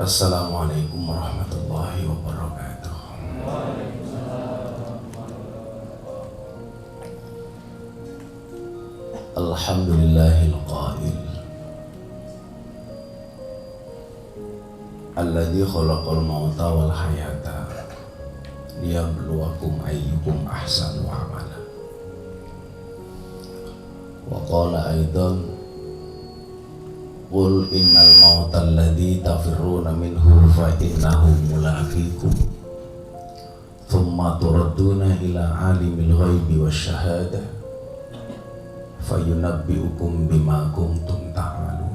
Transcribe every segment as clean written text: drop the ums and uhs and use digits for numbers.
Assalamualaikum warahmatullahi wabarakatuh. Alhamdulillahil qail alladzi khalaqal mauta wal hayata liyabluwakum ayyukum ahsanu amala. Wa qala aidan Qul innal mauta alladzi tafirruna minhu fa innahu mulaqikum thumma turadduna ila alimil ghaibi wasyahadah fayunabbi'ukum bima kuntum ta'malun.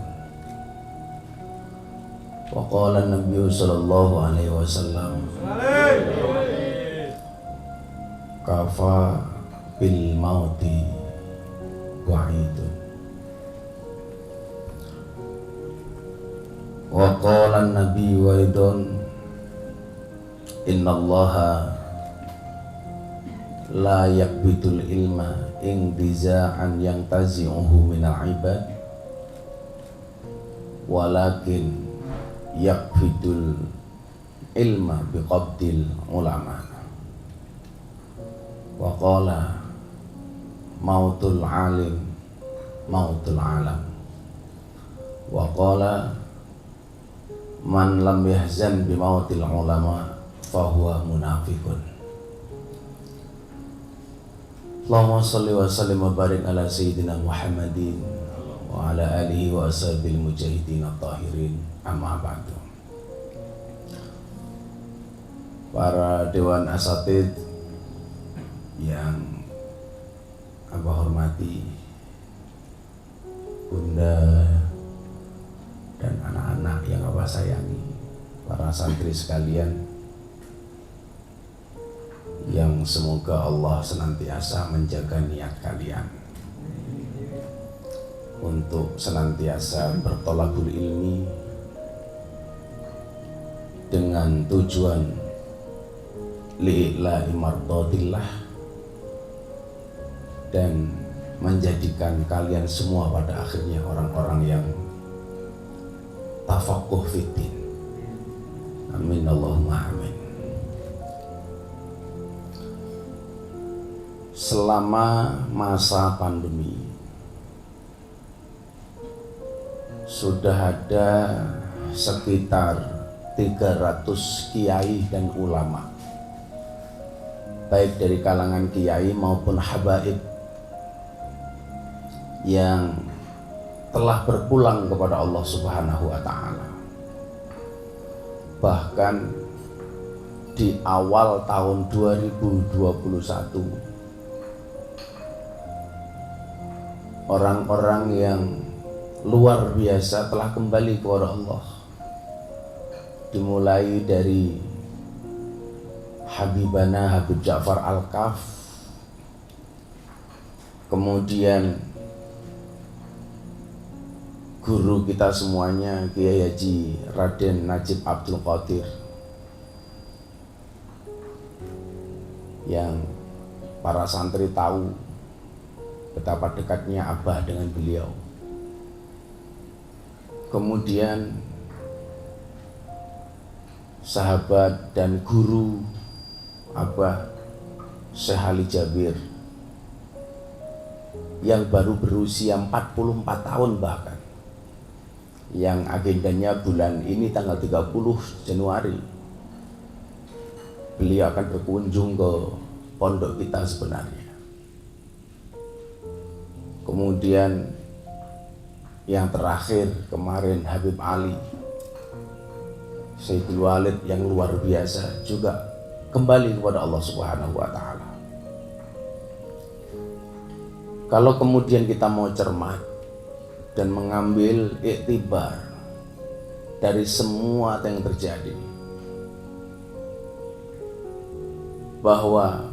Wa qala an-nabiy sallallahu alaihi wasallam kafa bil mauti wa'idun. Wa qala an-nabiy waidun innallaha la yakbitul ilma intiza'an yang tazi'uhu minal ibad walakin yakbidul ilma biqabdil ulama. Wa qala mautul alim mautul alam. Wa qala man lam yahzan bimautil ulama fahuwa munafiqun. Allahumma salli wa sallim wa barik ala sayyidina Muhammadin wa ala alihi wa ashabil mujahidin at-tahirin, amma ba'du. Para dewan asatid yang Abah hormati, Bunda dan anak-anak yang Abah sayangi, para santri sekalian yang semoga Allah senantiasa menjaga niat kalian untuk senantiasa bertolakul ilmi dengan tujuan li'ila'i mardatillah dan menjadikan kalian semua pada akhirnya orang-orang yang tafaqquh fiddin. Amin Allahumma amin. Selama masa pandemi sudah ada sekitar 300 kiai dan ulama, baik dari kalangan kiai maupun habaib, yang telah berpulang kepada Allah Subhanahu wa ta'ala. Bahkan di awal tahun 2021 orang-orang yang luar biasa telah kembali kepada Allah, dimulai dari Habibana Habib Ja'far Al-Kaf, kemudian guru kita semuanya Kiai Haji Raden Najib Abdul Qadir, yang para santri tahu betapa dekatnya Abah dengan beliau. kemudian sahabat dan guru Abah Syekh Ali Jabir yang baru berusia 44 tahun bahkan, yang agendanya bulan ini tanggal 30 Januari beliau akan berkunjung ke pondok kita sebenarnya. Kemudian yang terakhir kemarin Habib Ali Sayyidul Walid yang luar biasa juga kembali kepada Allah Subhanahu wa Ta'ala. Kalau kemudian kita mau cermat dan mengambil iktibar dari semua yang terjadi, bahwa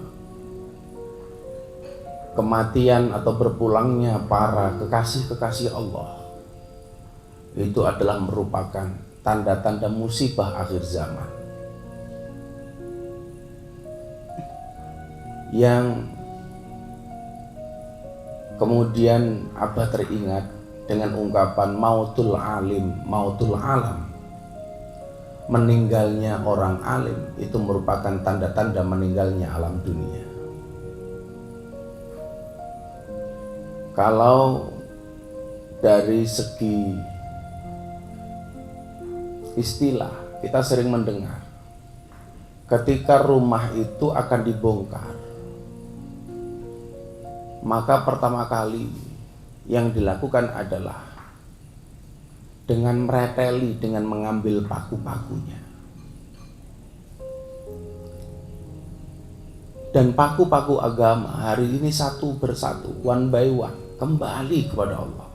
kematian atau berpulangnya para kekasih-kekasih Allah itu adalah merupakan tanda-tanda musibah akhir zaman yang kemudian Abah teringat dengan ungkapan mautul alim, mautul alam. Meninggalnya orang alim itu merupakan tanda-tanda meninggalnya alam dunia. Kalau dari segi istilah kita sering mendengar ketika rumah itu akan dibongkar, maka pertama kali yang dilakukan adalah dengan mereteli, dengan mengambil paku-pakunya. Dan paku-paku agama hari ini satu persatu, one by one, kembali kepada Allah.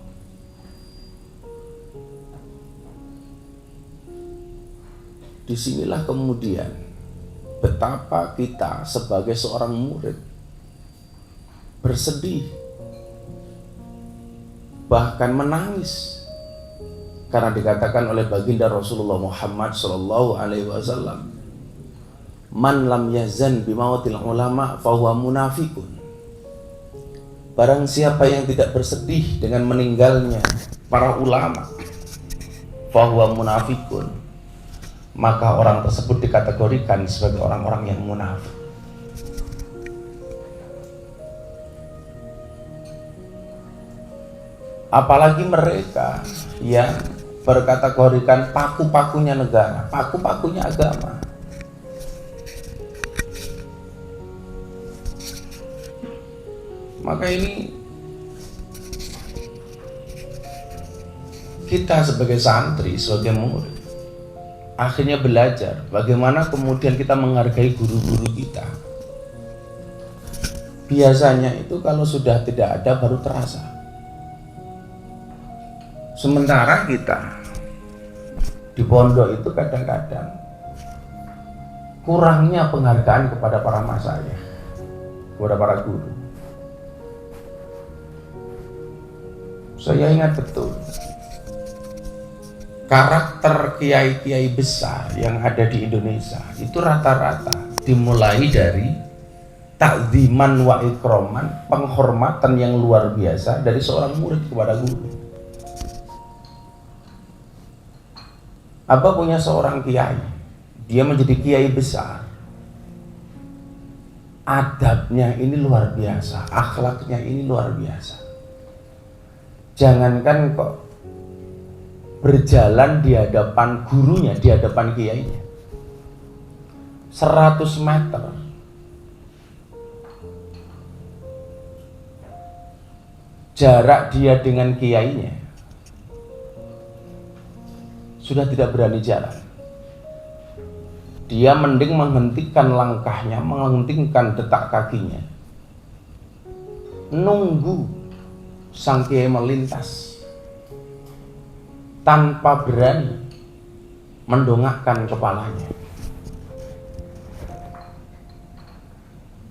Disinilah kemudian betapa kita sebagai seorang murid bersedih, bahkan menangis, karena dikatakan oleh baginda Rasulullah Muhammad sallallahu alaihi wasallam, man lam yazan bimautil ulama fahuwa munafikun. Barang siapa yang tidak bersedih dengan meninggalnya para ulama, fahuwa munafikun, maka orang tersebut dikategorikan sebagai orang-orang yang munafik. Apalagi mereka yang berkategorikan paku-pakunya negara, paku-pakunya agama. Maka ini kita sebagai santri, sebagai murid, akhirnya belajar bagaimana kemudian kita menghargai guru-guru kita. Biasanya itu kalau sudah tidak ada baru terasa. Sementara kita di pondok itu kadang-kadang kurangnya penghargaan kepada para masayikh, kepada para guru. Saya ingat betul karakter kiai-kiai besar yang ada di Indonesia itu rata-rata dimulai dari takziman wa ikroman, penghormatan yang luar biasa dari seorang murid kepada guru. Abah punya seorang kiai, dia menjadi kiai besar, adabnya ini luar biasa, akhlaknya ini luar biasa. Jangankan kok berjalan di hadapan gurunya, di hadapan kiainya 100 meter jarak dia dengan kiainya sudah tidak berani jalan. Dia mending menghentikan langkahnya, menghentikan detak kakinya, nunggu sang kiai melintas tanpa berani mendongakkan kepalanya.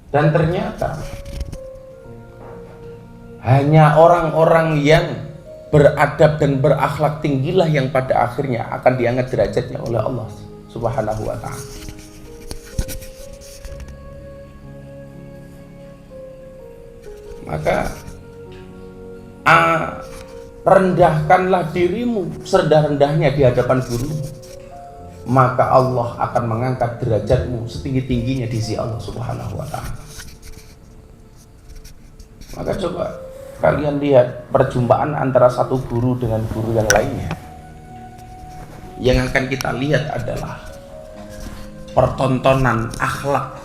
Dan ternyata hanya orang-orang yang beradab dan berakhlak tinggilah yang pada akhirnya akan diangkat derajatnya oleh Allah Subhanahu wa Ta'ala. Maka rendahkanlah dirimu serendah-rendahnya di hadapan guru, maka Allah akan mengangkat derajatmu setinggi-tingginya di sisi Allah Subhanahu wa Ta'ala. Maka coba kalian lihat perjumpaan antara satu guru dengan guru yang lainnya. Yang akan kita lihat adalah pertontonan akhlak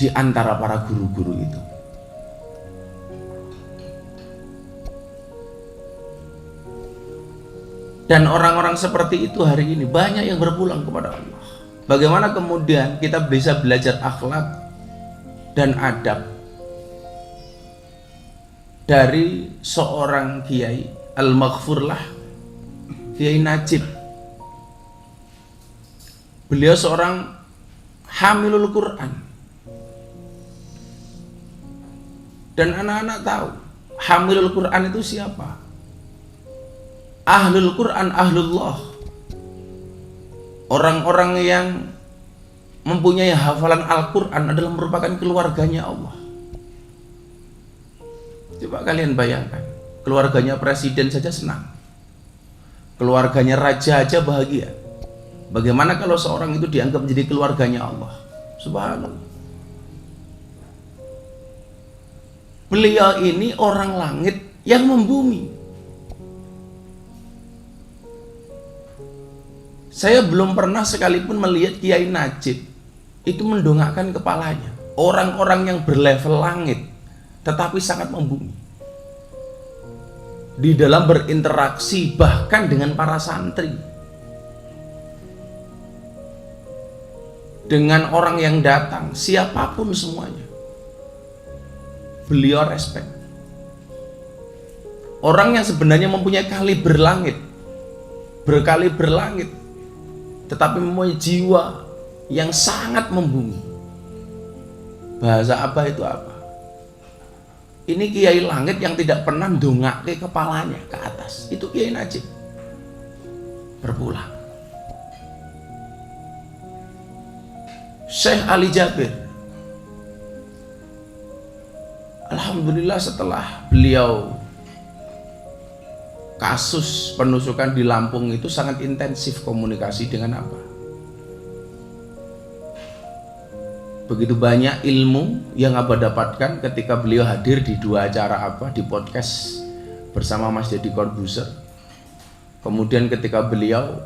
di antara para guru-guru itu. Dan orang-orang seperti itu hari ini banyak yang berpulang kepada Allah. Bagaimana kemudian kita bisa belajar akhlak dan adab dari seorang kiai al-maghfurlah, Kiai Najib. Beliau seorang hamilul Quran. Dan anak-anak tahu hamilul Quran itu siapa? Ahlul Quran, ahlullah, orang-orang yang mempunyai hafalan Al-Quran adalah merupakan keluarganya Allah. Coba kalian bayangkan, keluarganya presiden saja senang, keluarganya raja aja bahagia. Bagaimana kalau seorang itu dianggap menjadi keluarganya Allah? Subhanallah. Beliau ini orang langit yang membumi. Saya belum pernah sekalipun melihat Kiai Najib itu mendongakkan kepalanya. Orang-orang yang berlevel langit tetapi sangat membumi di dalam berinteraksi bahkan dengan para santri, dengan orang yang datang, siapapun semuanya beliau respect. Orang yang sebenarnya mempunyai kaliber langit, berkaliber langit, tetapi mempunyai jiwa yang sangat membumi. Bahasa apa itu apa? Ini Kiai langit yang tidak pernah dongak ke kepalanya ke atas. Itu Kiai Najib berpulang. Syekh Ali Jabir, alhamdulillah setelah beliau kasus penusukan di Lampung itu sangat intensif komunikasi dengan apa? Begitu banyak ilmu yang Abah dapatkan ketika beliau hadir di dua acara apa di podcast bersama Mas Deddy Corbuzier. Kemudian ketika beliau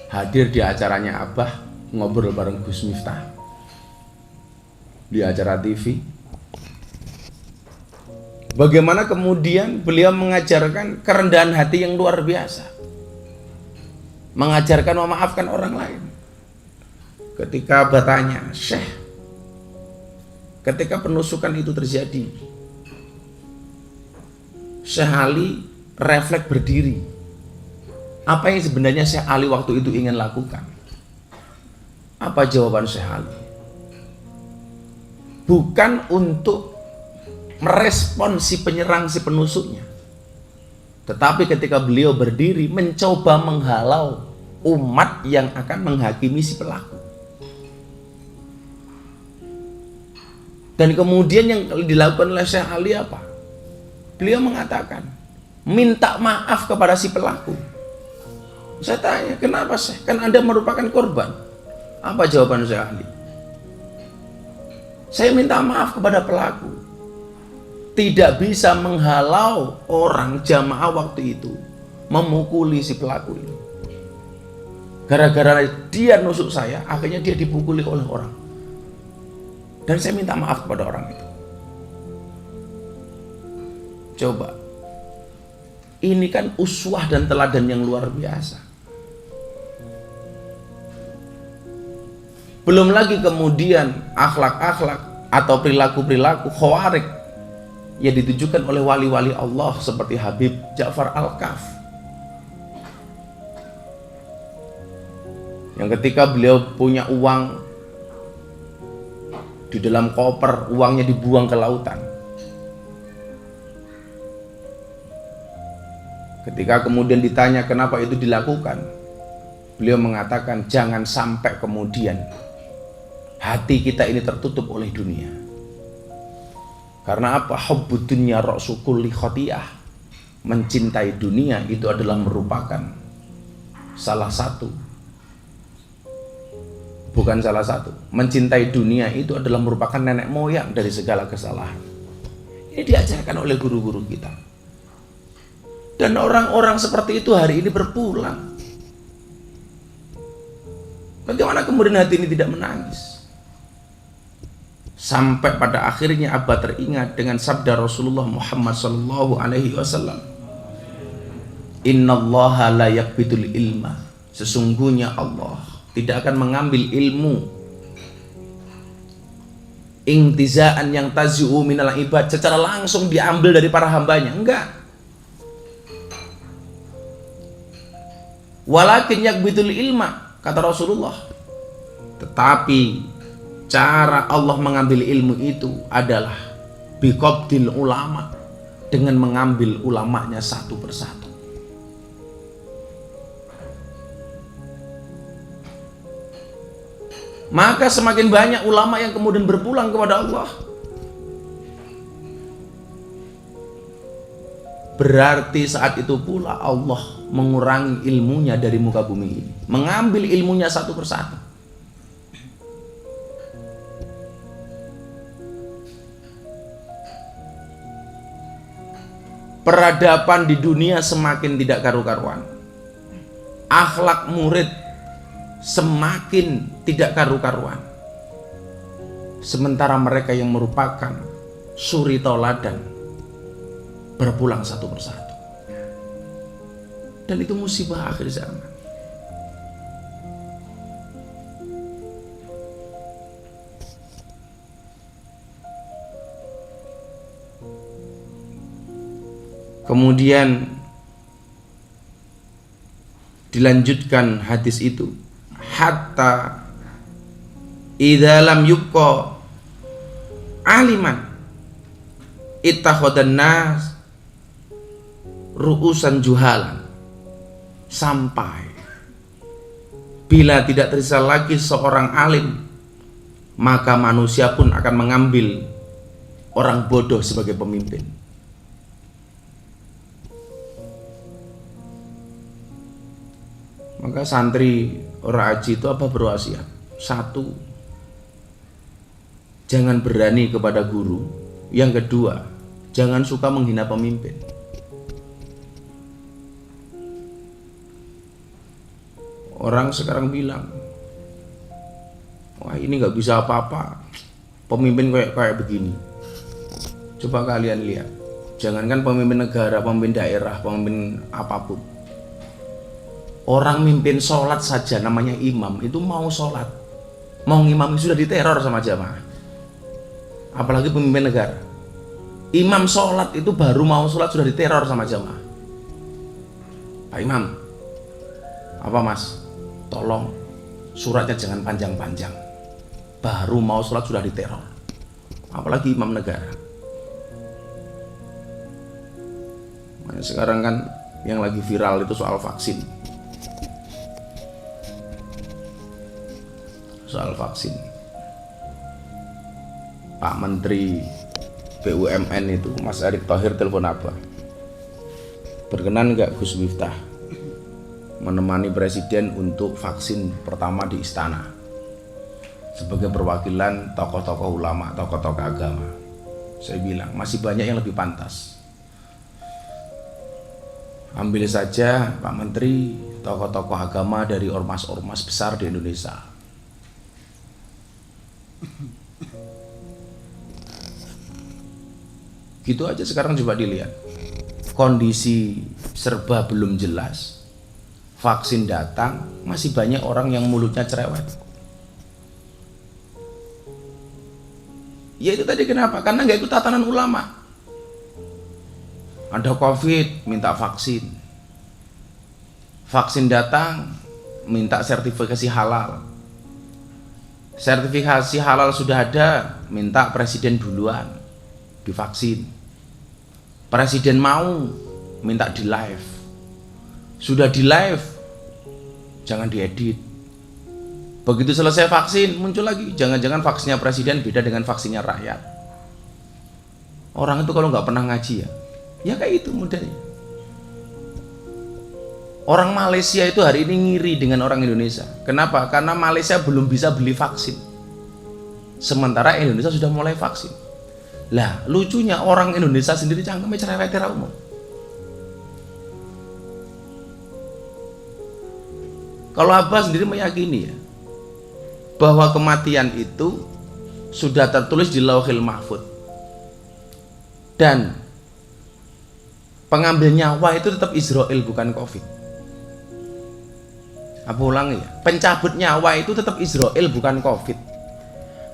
hadir di acaranya Abah ngobrol bareng Gus Miftah di acara TV. Bagaimana kemudian beliau mengajarkan kerendahan hati yang luar biasa, mengajarkan memaafkan orang lain. Ketika bertanya, Syekh, ketika penusukan itu terjadi, Syekh Ali refleks berdiri. Apa yang sebenarnya Syekh Ali waktu itu ingin lakukan? Apa jawaban Syekh Ali? Bukan untuk merespon si penyerang, si penusuknya, tetapi ketika beliau berdiri mencoba menghalau umat yang akan menghakimi si pelaku. Dan kemudian yang dilakukan oleh Syekh Ali apa? Beliau mengatakan minta maaf kepada si pelaku. Saya tanya, kenapa Syekh? Kan Anda merupakan korban. Apa jawaban Syekh Ali? Saya minta maaf kepada pelaku. Tidak bisa menghalau orang jamaah waktu itu memukuli si pelaku ini. Gara-gara dia nusuk saya, akhirnya dia dipukuli oleh orang. Dan saya minta maaf kepada orang itu. Coba, ini kan uswah dan teladan yang luar biasa. Belum lagi kemudian akhlak-akhlak atau perilaku-perilaku khawarij yang ditujukan oleh wali-wali Allah seperti Habib Ja'far Al-Kaf, yang ketika beliau punya uang di dalam koper, uangnya dibuang ke lautan. Ketika kemudian ditanya kenapa itu dilakukan, beliau mengatakan jangan sampai kemudian hati kita ini tertutup oleh dunia. Karena apa? Hubbud dunya ra'su kulli khati'ah. mencintai dunia itu adalah merupakan salah satu, bukan salah satu, mencintai dunia itu adalah merupakan nenek moyang dari segala kesalahan. Ini diajarkan oleh guru-guru kita. Dan orang-orang seperti itu hari ini berpulang. Bagaimana kemudian hati ini tidak menangis? Sampai pada akhirnya Abah teringat dengan sabda Rasulullah Muhammad SAW. Innallaha la yaqbidul ilma. Sesungguhnya Allah tidak akan mengambil ilmu intizaan yang tazi'u minal ibad secara langsung diambil dari para hambanya. Enggak. Walakin yaqbidul ilma, kata Rasulullah. Tetapi cara Allah mengambil ilmu itu adalah biqabdil ulama, dengan mengambil ulamanya satu persatu. Maka semakin banyak ulama yang kemudian berpulang kepada Allah, berarti saat itu pula Allah mengurangi ilmunya dari muka bumi ini, mengambil ilmunya satu persatu. Peradaban di dunia semakin tidak karu-karuan, akhlak murid semakin tidak karu-karuan, sementara mereka yang merupakan suri tauladan berpulang satu persatu. Dan itu musibah akhir zaman. Kemudian dilanjutkan hadis itu, hatta idza lam yubqa aliman ittakhadhan nas ru'usan juhalan, sampai bila tidak tersisa lagi seorang alim, maka manusia pun akan mengambil orang bodoh sebagai pemimpin. Maka santri orang haji itu apa berwasiat? Satu, jangan berani kepada guru. Yang kedua, jangan suka menghina pemimpin. Orang sekarang bilang, wah ini nggak bisa apa-apa, pemimpin kayak begini. Coba kalian lihat, jangankan pemimpin negara, pemimpin daerah, pemimpin apapun. Orang mimpin sholat saja namanya imam, itu mau sholat, mau ngimam sudah diteror sama jamaah. Apalagi pemimpin negara. Imam sholat itu baru mau sholat sudah diteror sama jamaah. Pak Imam, apa mas? Tolong suratnya jangan panjang-panjang. Baru mau sholat sudah diteror. Apalagi imam negara. Nah, sekarang kan yang lagi viral itu soal vaksin. Soal vaksin, Pak Menteri BUMN itu Mas Erick Thohir telepon apa? Berkenan nggak Gus Miftah menemani Presiden untuk vaksin pertama di istana sebagai perwakilan tokoh-tokoh ulama, tokoh-tokoh agama? Saya bilang masih banyak yang lebih pantas. Ambil saja Pak Menteri tokoh-tokoh agama dari ormas-ormas besar di Indonesia. Gitu aja sekarang coba dilihat. Kondisi serba belum jelas. Vaksin datang, masih banyak orang yang mulutnya cerewet. Ya itu tadi kenapa? Karena nggak ikut tatanan ulama. Ada COVID, minta vaksin. Vaksin datang, minta sertifikasi halal. Sertifikasi halal sudah ada, minta presiden duluan divaksin. Presiden mau, minta di live. Sudah di live, jangan diedit. Begitu selesai vaksin, muncul lagi, jangan-jangan vaksinnya presiden beda dengan vaksinnya rakyat. Orang itu kalau nggak pernah ngaji ya kayak itu modelnya. Orang Malaysia itu hari ini ngiri dengan orang Indonesia. Kenapa? Karena Malaysia belum bisa beli vaksin, sementara Indonesia sudah mulai vaksin. Lah lucunya orang Indonesia sendiri cangkeme cerewet ra umum. Kalau Abah sendiri meyakini ya bahwa kematian itu sudah tertulis di Lauhil Mahfud, dan pengambil nyawa itu tetap Israel bukan Covid. Apa ulangi ya, pencabut nyawa itu tetap Israel bukan Covid.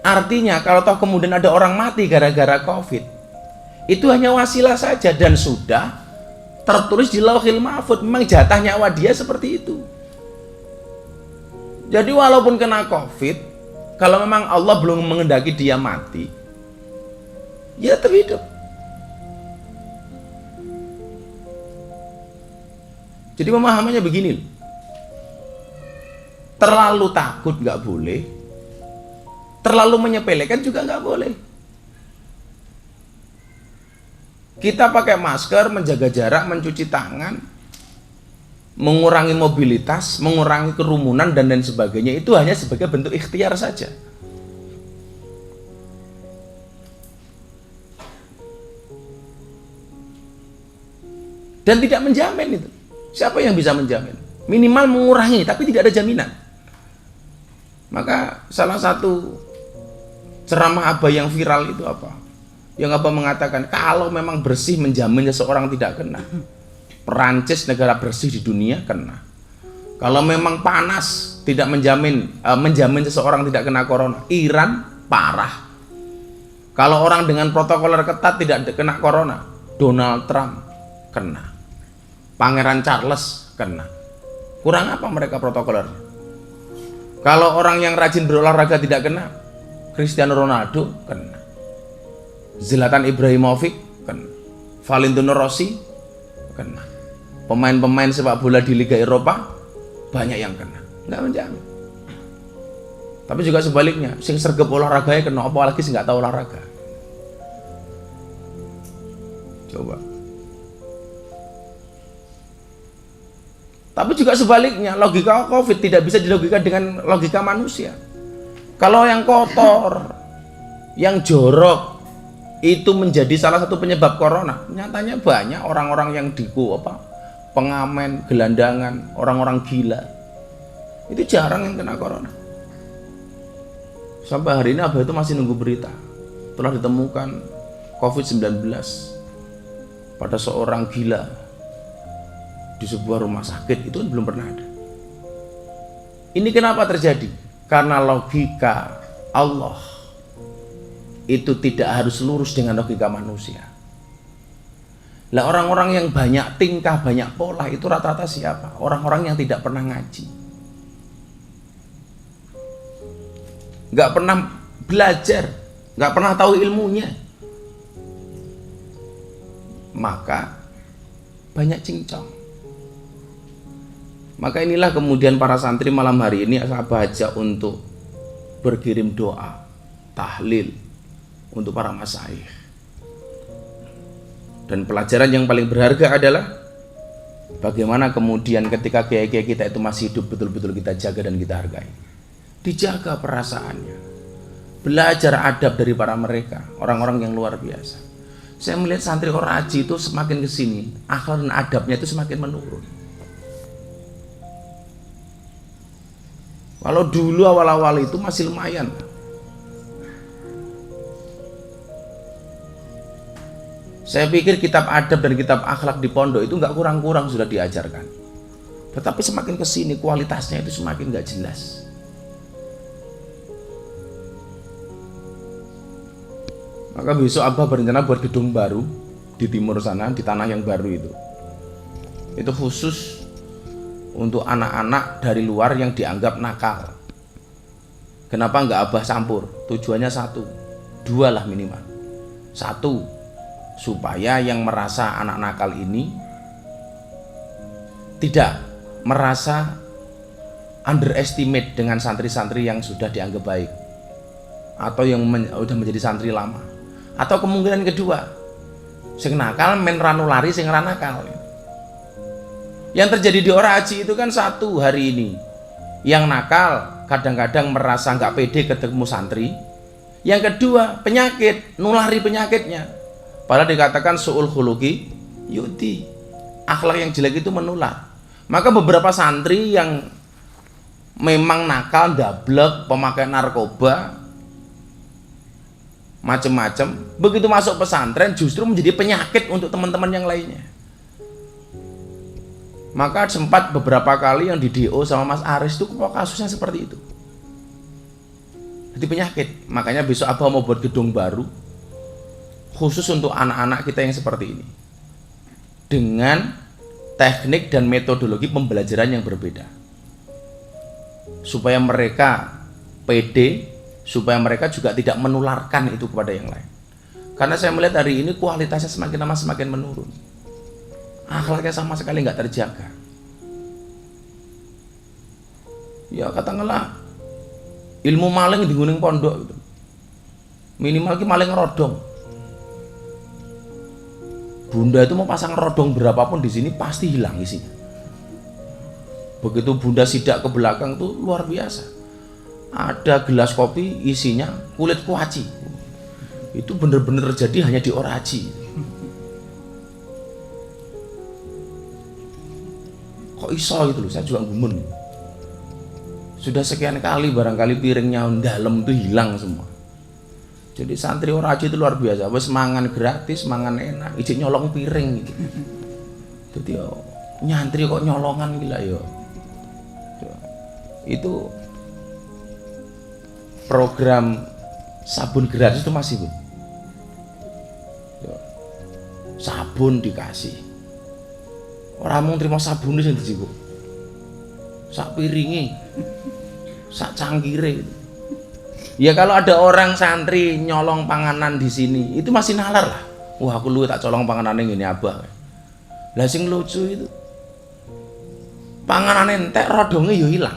Artinya kalau toh kemudian ada orang mati gara-gara Covid, itu hanya wasilah saja dan sudah tertulis di Lauhil Mahfud, memang jatah nyawa dia seperti itu. Jadi walaupun kena Covid, kalau memang Allah belum mengendaki dia mati, ya tetap hidup. Jadi pemahamannya begini, terlalu takut nggak boleh, terlalu menyepelekan juga nggak boleh. Kita pakai masker, menjaga jarak, mencuci tangan, mengurangi mobilitas, mengurangi kerumunan dan lain sebagainya, itu hanya sebagai bentuk ikhtiar saja. Dan tidak menjamin itu. Siapa yang bisa menjamin? Minimal mengurangi, tapi tidak ada jaminan. Maka salah satu ceramah Abah yang viral itu apa? Yang Abah mengatakan kalau memang bersih menjamin seseorang tidak kena. Perancis negara bersih di dunia kena. Kalau memang panas tidak menjamin seseorang tidak kena corona. Iran parah. Kalau orang dengan protokoler ketat tidak kena corona. Donald Trump kena. Pangeran Charles kena. Kurang apa mereka protokoler? Kalau orang yang rajin berolahraga tidak kena, Cristiano Ronaldo kena, Zlatan Ibrahimovic kena, Valentino Rossi kena, pemain-pemain sepak bola di Liga Eropa banyak yang kena. Nggak menjamin. Tapi juga sebaliknya, sing sergap olahraganya kena, apalagi sing nggak tahu olahraga. Coba. Tapi juga sebaliknya, logika Covid tidak bisa dilogika dengan logika manusia. Kalau yang kotor, yang jorok itu menjadi salah satu penyebab corona, nyatanya banyak orang-orang yang pengamen, gelandangan, orang-orang gila. Itu jarang yang kena corona. Sampai hari ini Abah itu masih nunggu berita. Telah ditemukan COVID-19 pada seorang gila di sebuah rumah sakit, itu belum pernah ada. Ini kenapa terjadi? Karena logika Allah itu tidak harus lurus dengan logika manusia. Lah orang-orang yang banyak tingkah, banyak pola itu rata-rata siapa? Orang-orang yang tidak pernah ngaji, nggak pernah belajar, nggak pernah tahu ilmunya, maka banyak cincong. Maka inilah kemudian para santri malam hari ini saya baca untuk berkirim doa, tahlil untuk para masyayikh. Dan pelajaran yang paling berharga adalah bagaimana kemudian ketika kiai-kiai kita itu masih hidup, betul-betul kita jaga dan kita hargai. Dijaga perasaannya, belajar adab dari para mereka, orang-orang yang luar biasa. Saya melihat santri Oraji itu semakin kesini, akhlak dan adabnya itu semakin menurun. Kalau dulu awal-awal itu masih lumayan. Saya pikir kitab adab dan kitab akhlak di pondok itu nggak kurang-kurang sudah diajarkan. Tetapi semakin kesini kualitasnya itu semakin nggak jelas. Maka besok Abah berencana buat gedung baru di timur sana, di tanah yang baru itu. Itu khusus untuk anak-anak dari luar yang dianggap nakal. Kenapa nggak Abah campur? Tujuannya satu, dua lah minimal. Satu, supaya yang merasa anak nakal ini tidak merasa underestimate dengan santri-santri yang sudah dianggap baik atau yang sudah menjadi santri lama. Atau kemungkinan kedua, sing nakal men ranulari sing ra nakal. Yang terjadi di Oraji itu kan satu hari ini, yang nakal kadang-kadang merasa nggak pede ketemu santri. Yang kedua, penyakit, nulari penyakitnya. Padahal dikatakan su'ul khuluqi yu'ti, akhlak yang jelek itu menular. Maka beberapa santri yang memang nakal, dablek, pemakai narkoba, macam-macam, begitu masuk pesantren justru menjadi penyakit untuk teman-teman yang lainnya. Maka sempat beberapa kali yang di DO sama Mas Aris itu kasusnya seperti itu. Jadi penyakit. Makanya besok Abah mau buat gedung baru khusus untuk anak-anak kita yang seperti ini, dengan teknik dan metodologi pembelajaran yang berbeda, supaya mereka pede, supaya mereka juga tidak menularkan itu kepada yang lain. Karena saya melihat hari ini kualitasnya semakin lama semakin menurun, akhlaknya sama sekali nggak terjaga. Ya katakanlah ilmu maling di gunung pondok gitu, minimal ki maling rodong. Bunda itu mau pasang rodong berapapun di sini pasti hilang isinya. Begitu Bunda sidak ke belakang tuh luar biasa. Ada gelas kopi isinya kulit kuaci. Itu benar-benar terjadi hanya di Oraji. Kok iso gitu loh, saya juga gumun. Sudah sekian kali barangkali piringnya dalam itu hilang semua. Jadi santri Oraji itu luar biasa, wes mangan gratis, mangan enak, ijek nyolong piring gitu. Jadi yo nyantri kok nyolongan gila yo. Itu program sabun gratis itu masih Bu. Sabun dikasih. Orang mau terima sabun itu sendiri Bu. Sak piringi, sak cangkire gitu. Ya kalau ada orang santri nyolong panganan di sini, itu masih nalar lah. Wah aku lu tak colong panganan yang ini Abah. Lah sing lucu itu, panganan entek rodongnya yo hilang.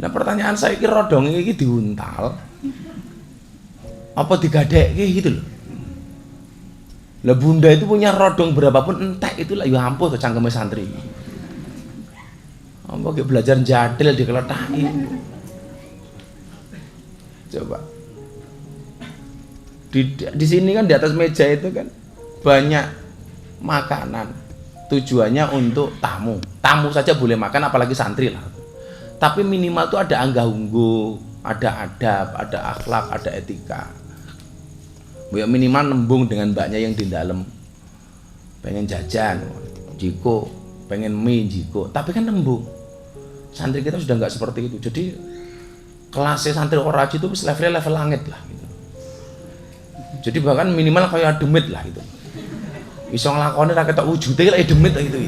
Nah pertanyaan saya kira rodongnya ini diuntal, apa digadek gitu loh. Lah Bunda itu punya rodong berapapun entek itu lah, yo ampuh ke cangkeme santri. Apa kayak belajar jadil dikeletain. Coba di sini kan di atas meja itu kan banyak makanan, tujuannya untuk tamu saja boleh makan, apalagi santri lah. Tapi minimal tuh ada anggah ungguh, ada adab, ada akhlak, ada etika. Ya minimal nembung dengan mbaknya yang di dalam, pengen jajan jiko, pengen mie jiko, tapi kan nembung. Santri kita sudah nggak seperti itu. Jadi kelasnya santri Oraji itu levelnya level langit lah gitu. Jadi bahkan minimal kayak demit lah gitu. Bisa ngelakoni rakyat wujudnya kayak demit lah gitu.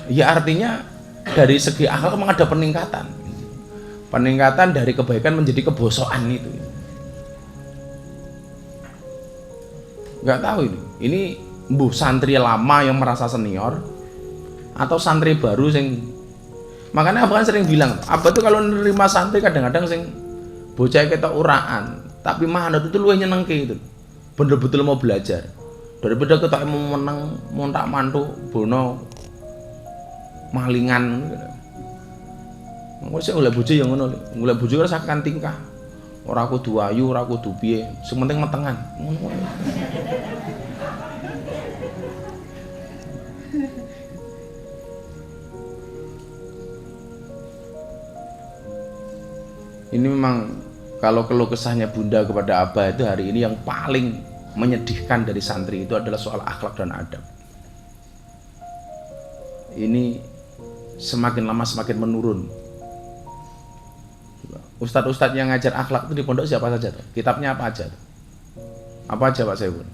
Ya artinya dari segi akhlak memang ada peningkatan. Peningkatan dari kebaikan menjadi kebosokan itu. Nggak tahu ini mbuh santri lama yang merasa senior atau santri baru yang. Makanya Abah kan sering bilang, Abah tuh kalau nerima santri kadang-kadang sing bocah kita uraan, tapi manut itu luwih nyenengke itu. Bener-bener mau belajar. Daripada kita mau meneng, mau tak mantu, bono malingan. Mengko sik golek bojo yang ngono, golek bojo rasakan tingkah. Ora kudu ayu, ora kudu piye, sing penting metengan. Ngono. Ini memang kalau keluh kesahnya Bunda kepada Abah itu hari ini yang paling menyedihkan dari santri itu adalah soal akhlak dan adab. Ini semakin lama semakin menurun. Ustadz-ustadz yang ngajar akhlak itu di pondok siapa saja tuh? Kitabnya apa aja tuh? Apa aja Pak Saiful?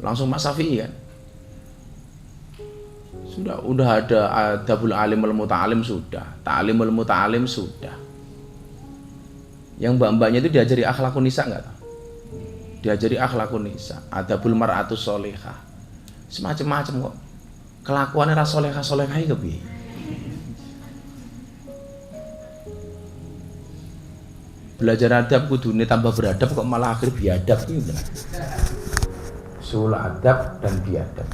Langsung Mas Safi kan? Udah ada adabul alim wal muta'alim sudah, ta'limul muta'alim sudah. Yang mbak-mbaknya itu diajari akhlakun nisa enggak? Diajari akhlakun nisa, adabul mar'atus sholihah. Semacam-macam kok. Kelakuannya ra solehah-solehah iki piye? Belajar adab kudune tambah beradab kok malah akhir biadab gitu. Sul adab dan biadab.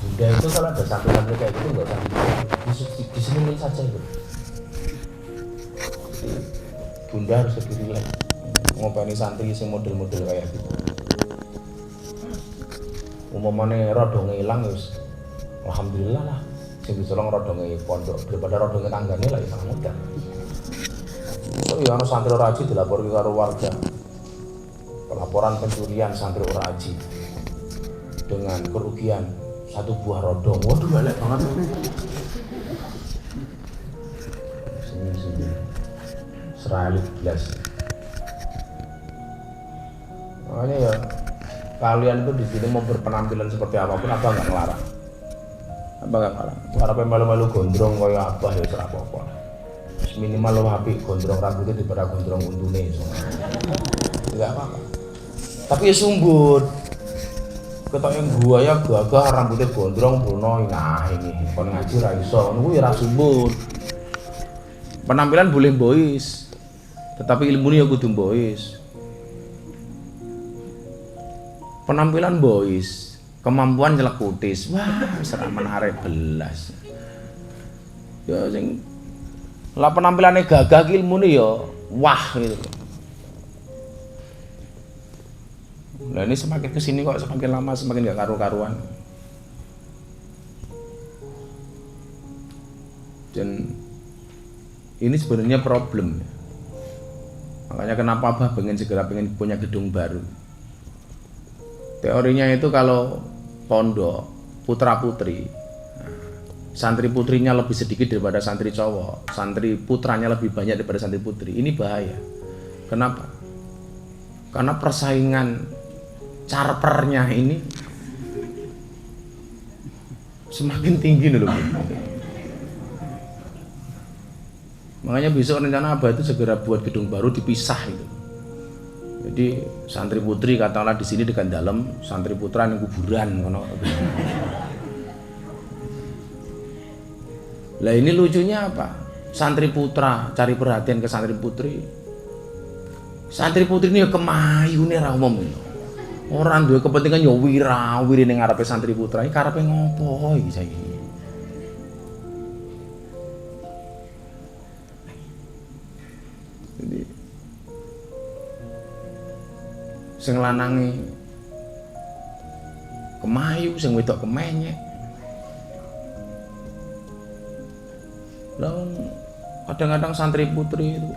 Bunda itu kalau ada santri-santri kayak gitu nggak usah disenengin saja itu. Bunda harus lebih rileks ngopeni santri sing model-model kayak gitu. Umumane rodonge ilang wis alhamdulillah lah. Sing dicolong rodonge pondok daripada rodonge tanggane lah ya mudah. So ya ana santri ora aji dilaporke karo warga. Pelaporan pencurian santri ora aji dengan kerugian 1 buah rodong. Waduh elek banget. Sini. Seralit belas. Makanya ya kalian itu di sini mau berpenampilan seperti apapun apa nggak ngelarang? Apa nggak ngelarang? Karena malu-malu gondrong kayak abah ya serap apa. Minimal lo apik gondrong rambutnya daripada gondrong untune. Tidak apa-apa. Tapi ya sumbut. Ketok yang gua ya gagah rambutnya gondrong Bruno nah ini kon ngaji ra iso ngono kuwi ra sumbut. Penampilan boleh boys, tetapi ilmunya kudu boys. Penampilan boys, kemampuan nyelekutis, wah serah menarik belas. Ya sing lah penampilannya gagah ki ilmune ya wah gitu. Nah ini semakin kesini kok semakin lama semakin gak karu-karuan. Dan ini sebenarnya problem. Makanya kenapa Abah pengen punya gedung baru. Teorinya itu kalau pondok putra putri, santri putrinya lebih sedikit daripada santri cowok, santri putranya lebih banyak daripada santri putri. Ini bahaya. Kenapa? Karena persaingan charpernya ini semakin tinggi loh. Makanya besok rencana Abah itu segera buat gedung baru dipisah itu. Jadi santri putri katakanlah di sini dekat dalam, santri putra yang kuburan kono. Lah ini lucunya apa? Santri putra cari perhatian ke santri putri. Santri putri ini ya kemayune ra umum. Orang duwe kepentingan yo wira-wiri ning ngarepe santri putra iki karepe ngopo iki saiki. Jadi sing lanange kemayu, sing wedok kemenyek. Lah kadang-kadang santri putri itu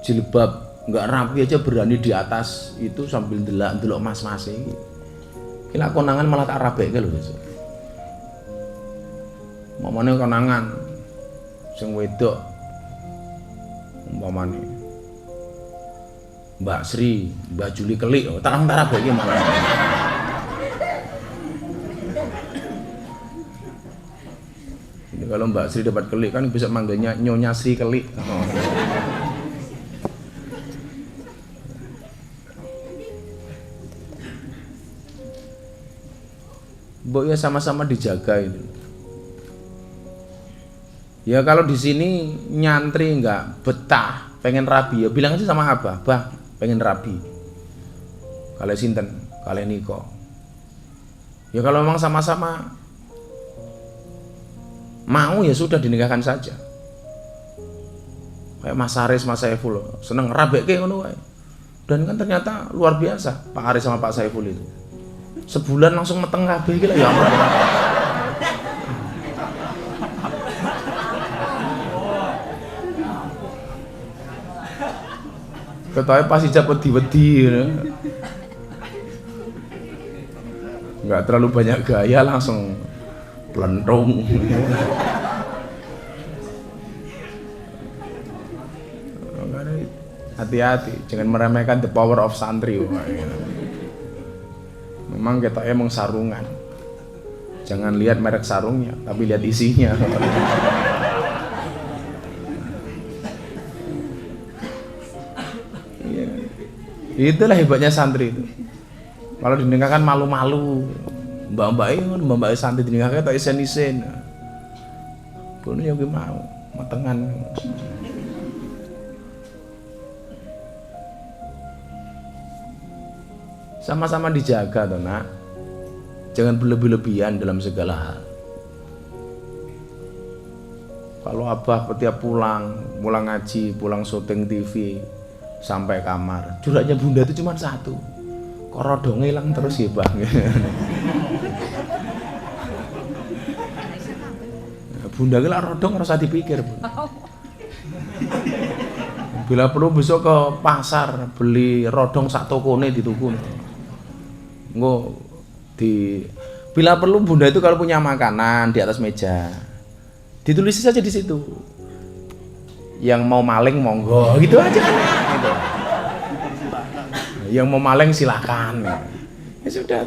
jilbab nggak rapi aja berani di atas itu sambil delok mas-mas iki. Kira konangan malah tak rabeke lho guys. Mamane konangan sing wedok umpamane Mbak Sri, Mbak Juli kelik, tak rabeke malah. Ini kalau Mbak Sri dapat kelik kan bisa manggilnya Nyonya Sri kelik. Mbok ya sama-sama dijaga itu. Ya kalau di sini nyantri nggak betah, pengen rabi ya bilang aja sama Abah, Bah, pengen rabi. Kalian sinten, kalian niko. Ya kalau memang sama-sama mau ya sudah dinikahkan saja. Kayak Mas Aris, Mas Saiful seneng rabekke ngono wae. Dan kan ternyata luar biasa Pak Aris sama Pak Saiful itu. Sebulan langsung meteng kabeh iki lah ya ampun. Ketoke pas ijab wedi-wedi enggak terlalu banyak gaya langsung plentung. Hati-hati, jangan meremehkan the power of santri. Memang kita emang sarungan. Jangan lihat merek sarungnya, tapi lihat isinya. Itulah hebatnya santri itu. Kalau dinikahkan malu-malu, Mbak-mbak mbak-mbak santri diningake tok isen-isen. Bono yo ki mau metengan. Sama-sama dijaga toh, Nak. Jangan berlebih-lebihan dalam segala hal. Kalau abah tiap pulang ngaji, pulang syuting TV, sampai kamar, juraknya bunda itu cuma satu. Kok rodongnya hilang terus ya bang. Bunda gila rodong harus dipikir. Bila perlu besok ke pasar beli rodong sak tokone di tuku. Bila perlu bunda itu kalau punya makanan di atas meja, ditulis saja di situ. Yang mau maling monggo, gitu aja kan. Gitu. Yang mau maling silakan. Ya sudah.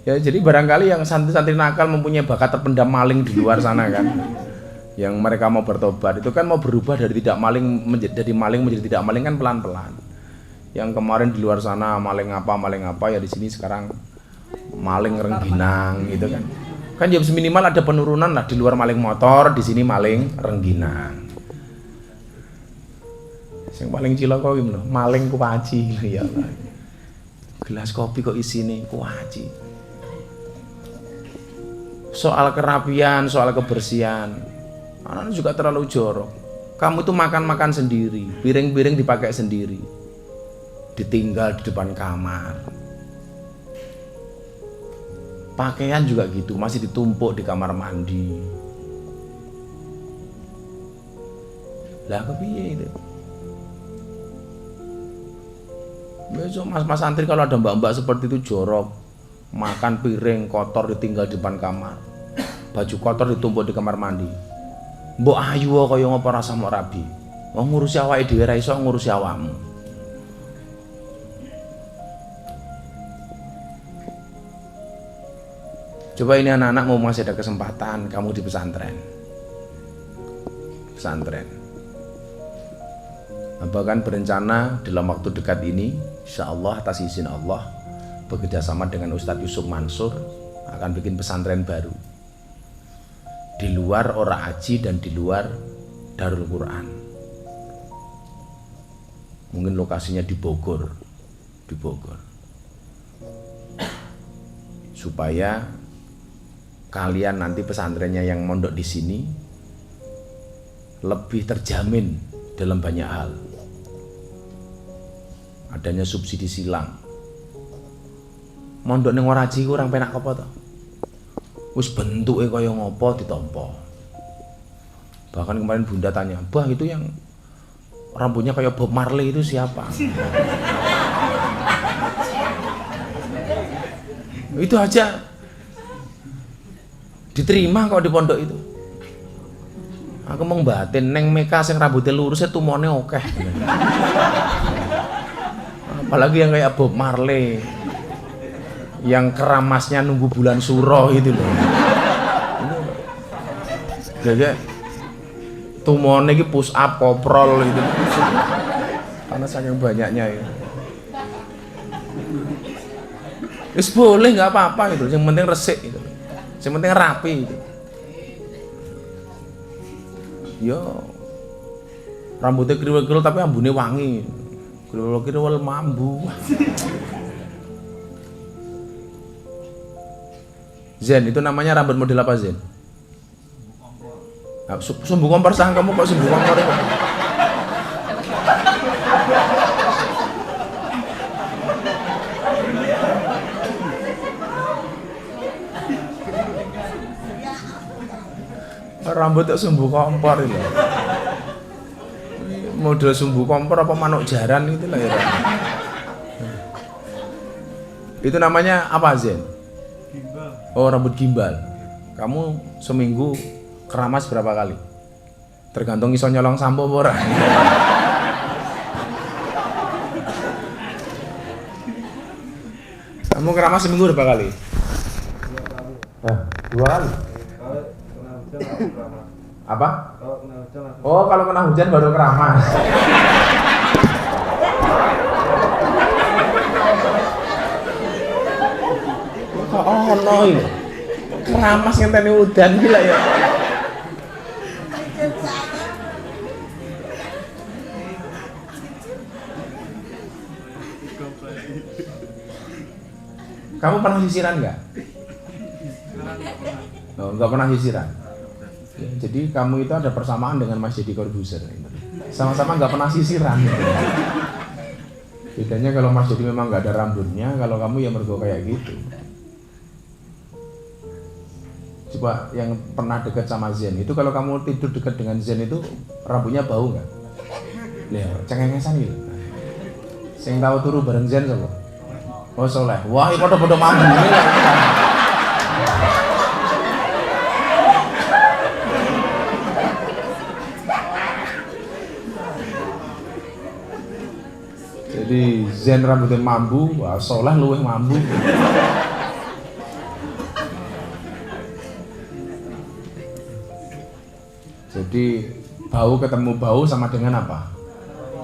Ya jadi barangkali yang santri-santri nakal mempunyai bakat terpendam maling di luar sana kan. Yang mereka mau bertobat itu kan mau berubah dari tidak maling menjadi tidak maling kan pelan-pelan. Yang kemarin di luar sana maling apa ya di sini sekarang maling rengginang gitu kan. Kan ya minimal ada penurunan lah, di luar maling motor, di sini maling rengginang. Yang paling cilok kok gimana? Maling kuaci ya Allah. Gelas kopi kok isine kuaci. Soal kerapian, soal kebersihan, anak juga terlalu jorok. Kamu tuh makan sendiri, piring-piring dipakai sendiri, ditinggal di depan kamar. Pakaian juga gitu, masih ditumpuk di kamar mandi. Lah kepiye itu? Besok mas santri kalau ada mbak-mbak seperti itu jorok, makan piring kotor ditinggal di depan kamar, baju kotor ditumpuk di kamar mandi. Mbok ayu kaya ngopo rasa mok rabi. Wong ngurusi awake dhewe ra iso ngurusi awakmu. Coba ini anak-anak mau masih ada kesempatan kamu di pesantren. Abah kan berencana dalam waktu dekat ini, insya Allah atas izin Allah, bekerjasama dengan Ustadz Yusuf Mansur akan bikin pesantren baru di luar Ora Aji dan di luar Darul Quran. Mungkin lokasinya di Bogor, supaya kalian nanti pesantrennya yang mondok di sini lebih terjamin dalam banyak hal. Adanya subsidi silang. Mondok ning Ora Aji kurang penak apa to? Wis bentuke kaya ngopo ditampa. Bahkan kemarin Bunda tanya, "Bah, itu yang rambutnya kayak Bob Marley itu siapa?" Itu aja diterima kok di pondok itu. Aku mau batin neng Meka sing rambutnya lurus itu tumone akeh. Apalagi yang kayak Bob Marley, yang keramasnya nunggu bulan suro itu loh. Jadi tumone iki push up koprol itu. Karena saking banyaknya ya. Wis boleh nggak apa-apa gitu, yang penting resik gitu. Yang penting rapi itu. Yo, rambutnya kriwel-kriwel tapi ambune wangi. Kriwel-kriwel mambu. Zen, itu namanya rambut model apa Zen? Nah, sumbu kompor sang kamu kok sumbu kompor itu? Rambutnya sumbu kompor itu. Model sumbu kompor apa manuk jaran itu lah ya. Itu namanya apa Zen? Gimbal. Oh, rambut gimbal. Kamu seminggu keramas berapa kali? Tergantung iso nyolong sampo apa ora. Kamu keramas seminggu berapa kali? 2 kali. Apa? Oh, kalau kena hujan baru keramas. Kok ono iki? Keramas ngenteni udan gila ya. Kamu pernah sisiran nggak? Oh, nggak pernah sisiran. Ya, jadi kamu itu ada persamaan dengan Mas Deddy Corbuzier. Sama-sama nggak pernah sisiran. Bedanya kalau Mas Deddy memang nggak ada rambutnya, kalau kamu ya mergo kayak gitu. Coba yang pernah dekat sama Zen itu, kalau kamu tidur dekat dengan Zen itu rambutnya bau nggak? Lihat, cengengesan gitu. Sing tahu turu bareng Zen sapa? Oh Soleh. Wah, ini podo-podo mambu ini lah. Jadi Zen rambutnya mambu, wah Soleh luwih mambu. Jadi bau ketemu bau sama dengan apa?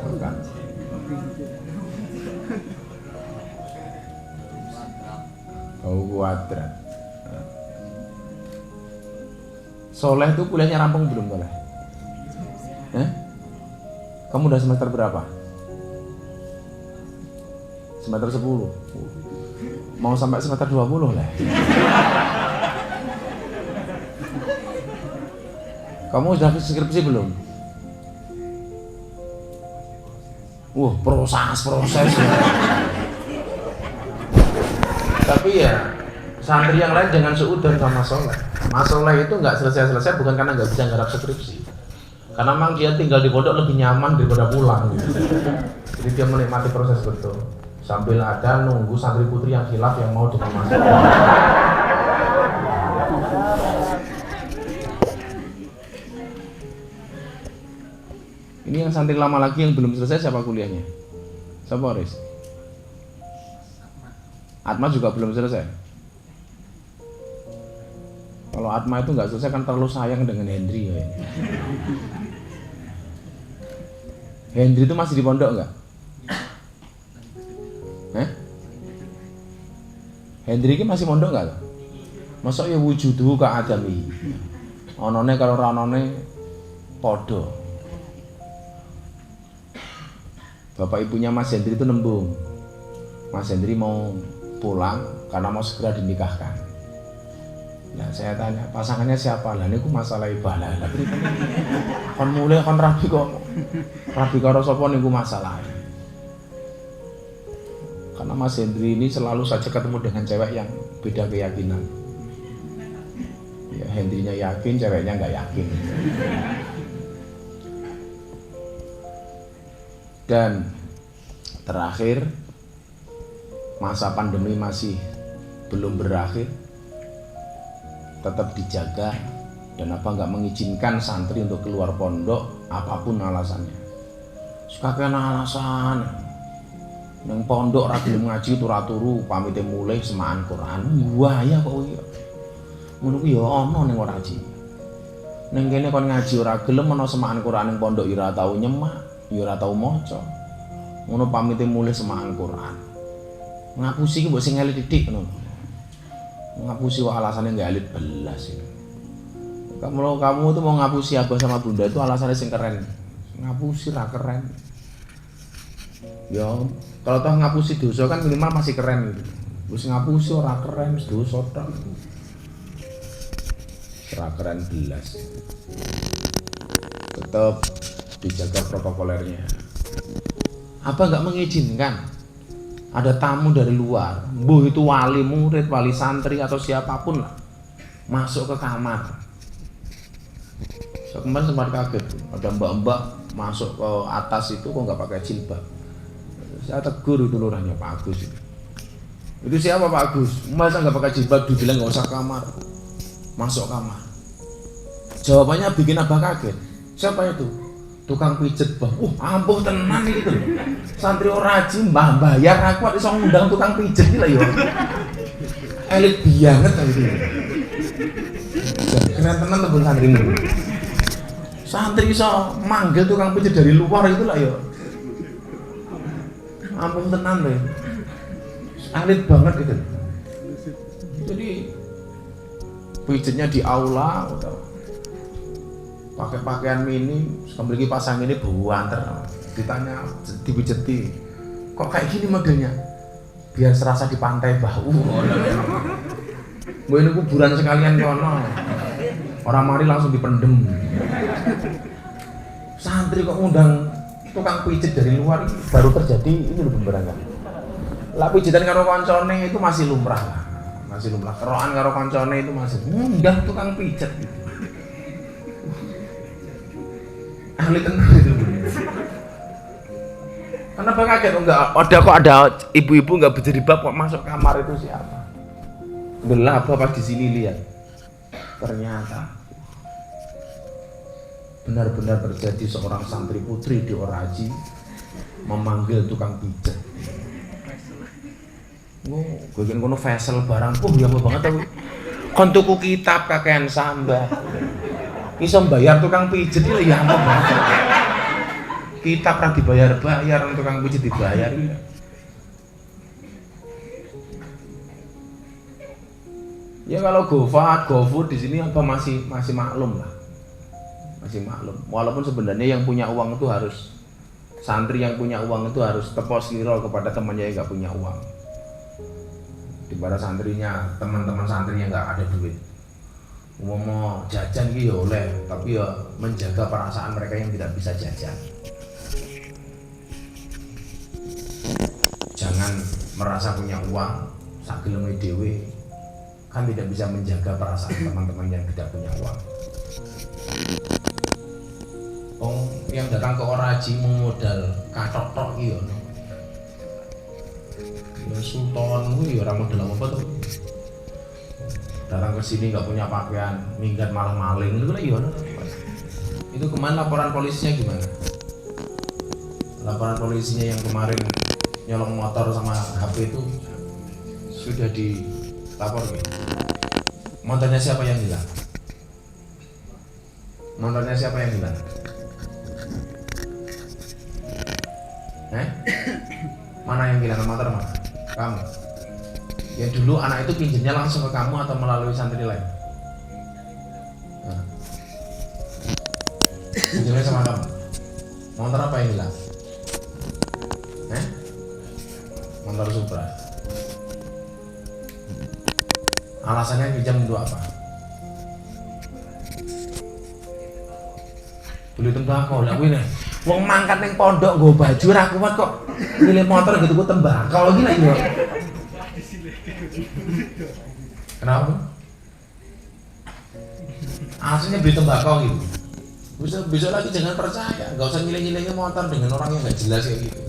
Bukan. Bau kuadrat. Soleh itu kuliahnya rampung belum Soleh? Kamu udah semester berapa? Semester 10. Mau sampai semester 20 lah. Kamu udah skripsi belum? Proses. Tapi ya santri yang lain jangan seudon sama Soleh. Mas Soleh itu nggak selesai bukan karena nggak bisa garap skripsi, karena memang dia tinggal di pondok lebih nyaman daripada pulang. Jadi dia menikmati proses betul sambil ada nunggu santri putri yang khilaf yang mau dengan Mas Soleh. Ini yang santri lama lagi yang belum selesai siapa kuliahnya? Siapa Riz? Atma juga belum selesai. Kalau Atma itu nggak selesai kan terlalu sayang dengan Hendri ya. Hendri itu masih di pondok nggak? Hendri ini masih pondok nggak? Masa ya wujuduhu ka adami. Onone kalau ranone podo. Bapak ibunya Mas Hendri itu nembung. Mas Hendri mau pulang karena mau segera dinikahkan. Nah saya tanya pasangannya siapa? Lah niku masalah ibadah. Lah kon mulai kon rabi karo sapa niku masalah. Karena Mas Hendri ini selalu saja ketemu dengan cewek yang beda keyakinan. Ya Hendrinya yakin, ceweknya nggak yakin. Dan terakhir, masa pandemi masih belum berakhir, tetap dijaga dan nggak mengizinkan santri untuk keluar pondok apapun alasannya. Suka kena alasan, yang pondok ragil ngaji turu pamite mulai semaan Quran, wah ya kok iya, menurut ya ono neng ora ngaji, neng kene kon ngaji ora gelem ono semaan Quran neng pondok ira tau nyemak, ira tau maca, ngono pamite mulai semaan Quran. Ngapusi ki mbok sing elit didik ngono. Ngapusi kok alasannya enggak elit belas ini. Kamu tuh mau ngapusi abah sama bunda itu alasannya sing keren. Ngapusi ra keren. Ya, kalau toh ngapusi dosa kan minimal masih keren gitu. Wis ngapusi ora keren, wis dosa tok. Ora keren belas. Tetap dijaga protokolernya. Apa enggak mengizinkan ada tamu dari luar, mbuh itu wali murid, wali santri atau siapapun lah, masuk ke kamar. So, kemarin sempat kaget, ada mbak-mbak masuk ke atas itu kok nggak pakai jilbab. Saya tegur itu lurahnya Pak Agus. Itu siapa Pak Agus? Masa nggak pakai jilbab dibilang nggak usah kamar, masuk kamar. Jawabannya bikin abah kaget. Siapa itu? Tukang pijet bah, ampuh tenan gitu. Santri ora aji mbah bayar aku iso ngundang tukang pijet iki lho ya. Elit banget gitu. Keren tenan tuh santri ini. Santri iso manggil tukang pijet dari luar itu lah ya. Ampuh tenan deh. Elit banget gitu. Jadi pijitnya di aula, pakai pakaian mini, memiliki pasang ini buanter. Ditanya, dipijeti, kok kayak gini modelnya? Biar serasa di pantai bahu. Gue ini kuburan sekalian kono. Orang mari langsung dipendem. Santri kok ngundang tukang pijit dari luar, baru terjadi ini loh pemberangan. Lah pijitan karo koncone itu masih lumrah lah. Masih lumrah. Kerokan karo koncone itu masih ngundang tukang pijit. Ahli tenan itu. Kenapa kaget? Ada ibu-ibu nggak berjilbab kok masuk kamar itu siapa? Belah apa pas di sini lihat. Ternyata benar-benar terjadi seorang santri putri di Oraji memanggil tukang pijat. Gue kan kono vesel barang, ya apa banget aku. Kon tuku kitab kakean sambah. Iso bayar tukang pijat iki ya apa banget. Kitab ra dibayar-bayar, tukang pijat dibayar. Ya kalau GoFood di sini apa masih maklum lah. Masih maklum. Walaupun sebenarnya yang punya uang itu harus, santri yang punya uang itu harus tepos liro kepada temannya yang nggak punya uang. Daripada santrinya, teman-teman santri yang nggak ada duit. Mau jajan gitu ya oleh, tapi ya menjaga perasaan mereka yang tidak bisa jajan. Jangan merasa punya uang, sageleme dhewe, kan tidak bisa menjaga perasaan teman-teman yang tidak punya uang. Yang datang ke Oraji modal katok-tok gitu. Ya sultan gue ya orang modal apa tuh? Datang ke sini nggak punya pakaian, minggat malah maling itu lah gimana? Itu kemana laporan polisinya gimana? Laporan polisinya yang kemarin nyolong motor sama HP itu sudah dilapor gitu. Motornya siapa yang hilang? Motornya siapa yang hilang? Mana yang hilang motor mana? Kamu. Ya dulu anak itu pinjamnya langsung ke kamu atau melalui santri lain? Pinjamnya sama kamu. Motor apa yang hilang? Motor Supra. Alasannya pinjam untuk apa? Beli tembakau lah gue nih. Wong mangkat ning pondok nggo baju ra kuat kok milih motor gitu ku tembakau iki lha iya. Kenapa? Aslinya beli tembakau gitu. Bisa lagi jangan percaya, nggak usah nyilih-nyilihnya motor dengan orang yang nggak jelas kayak gitu.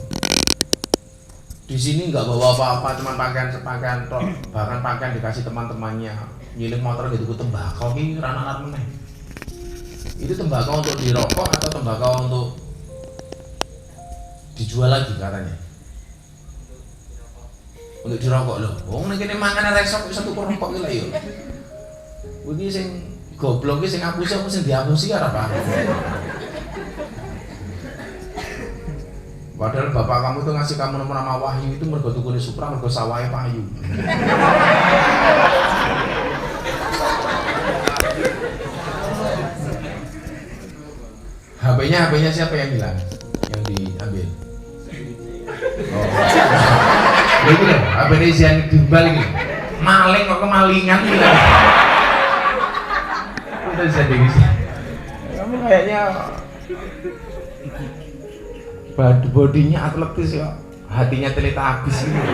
Di sini nggak bawa apa-apa, cuma pakaian tok, bahkan pakaian dikasih teman-temannya. Nyilih motor gitu ku tembakau iki rana-rana meneh. Itu tembakau untuk dirokok atau tembakau untuk dijual lagi katanya? Untuk dirokok loh. Wong nek kene mangan resok iso tuku rokok iki lho ya. Kuwi sing goblok iki sing ngapusi apa sing diapusi ora paham. Padahal bapak kamu tuh ngasih kamu nomor nama Wahyu itu mergo tukune Supra, mergo sawahe payu. HP-nya siapa yang hilang? Yang diambil? Oh. Ini loh, HP-nya isian gimbal ini. Maling kok kemalingan gitu. Udah bisa diisi. Kamu kayaknya bodinya atletis ya, hatinya Teletubbies gitu.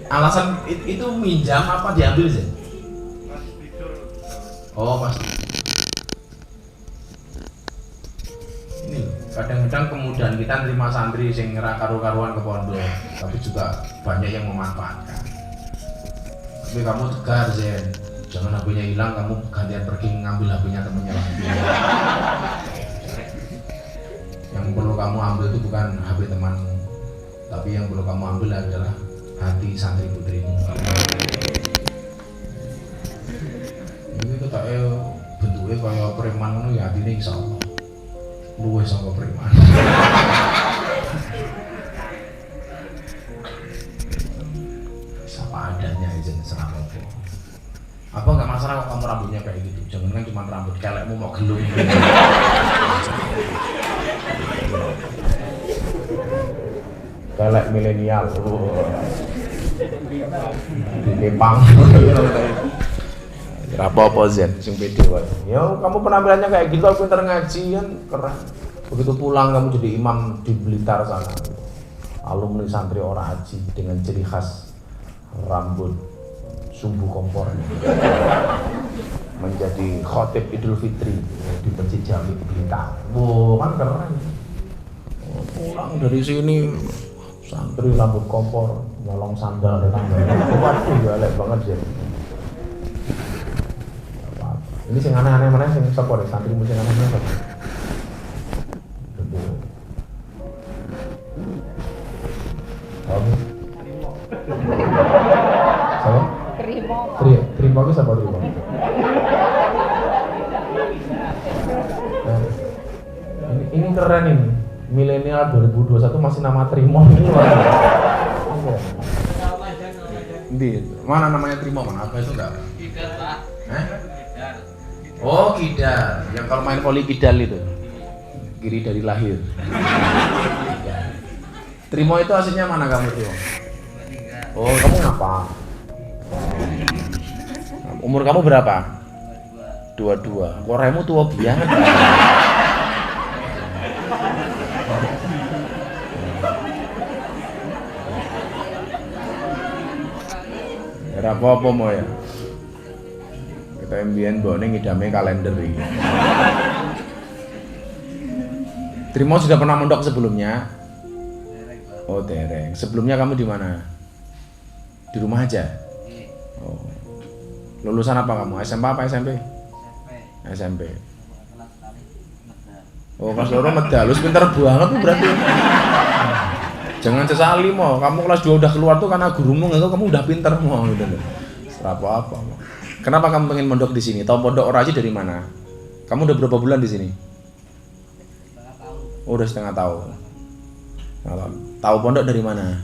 Alasan itu minjam apa diambil sih? Oh pasti. Ini loh, kadang-kadang kemudahan kita nerima santri sing ora karu-karuan ke pondok, tapi juga banyak yang memanfaatkan. Tapi kamu tegar Zen, jangan HP-nya hilang, kamu gantian pergi ngambil HP-nya temennya lagi. Yang perlu kamu ambil itu bukan HP temanmu, tapi yang perlu kamu ambil adalah hati santri putrimu. Ini kita bentuknya kayak preman ngono ya, hatine insyaallah luwih saka preman. apa adanya aja serah apa. Apa nggak masalah kalau kamu rambutnya kayak gitu? Jangan kan cuma rambut kelekmu mau gelung. Kelek milenial. Di Kepang. Apa Zen, sing pede wae. Ya kamu penampilannya kayak gitu, pintar ngaji kan keren. Begitu pulang kamu jadi imam di Blitar sana. Alumni santri ora haji dengan ciri khas rambut sumbu kompor. Menjadi khotib Idul Fitri di Masjid Jami Blitar. Wow, kan keren. Pulang dari sini santri rambut kompor, nyolong sandal dan tangga. Waduh, galak banget ya. Ini sing aneh-aneh mana sing sapa rek santri sing aneh-aneh sapa? Kamu? Saya? Terima ki sapa terima? Ini keren ini. Milenial 2021 masih nama Trimo ini luar biasa. Di mana namanya Trimo mana? Apa itu enggak? Kidal, Pak. Oh, kidal. Yang kalau main voli kidal itu. Kiri dari lahir. Trimo itu aslinya mana kamu tuh? Oh, kamu ngapa? Umur kamu berapa? 22. Koremu tua banget. Apa mau ya? Kita MBN bone ngidame kalender ini. Trimo sudah pernah mondok sebelumnya? Oh, dereng. Sebelumnya kamu di mana? Di rumah aja? Oh. Lulusan apa kamu? SMA apa SMP? SMP. Oh, kelas loro medal. Lu pintar banget tuh berarti. Jangan sesali mau, kamu kelas 2 udah keluar tuh karena gurumu nggak tahu kamu udah pinter mau gitu loh. Apa mau. Kenapa kamu pengen mondok di sini? Tahu pondok Oraji dari mana? Kamu udah berapa bulan di sini? Oh, udah setengah tahun. Tahu pondok dari mana?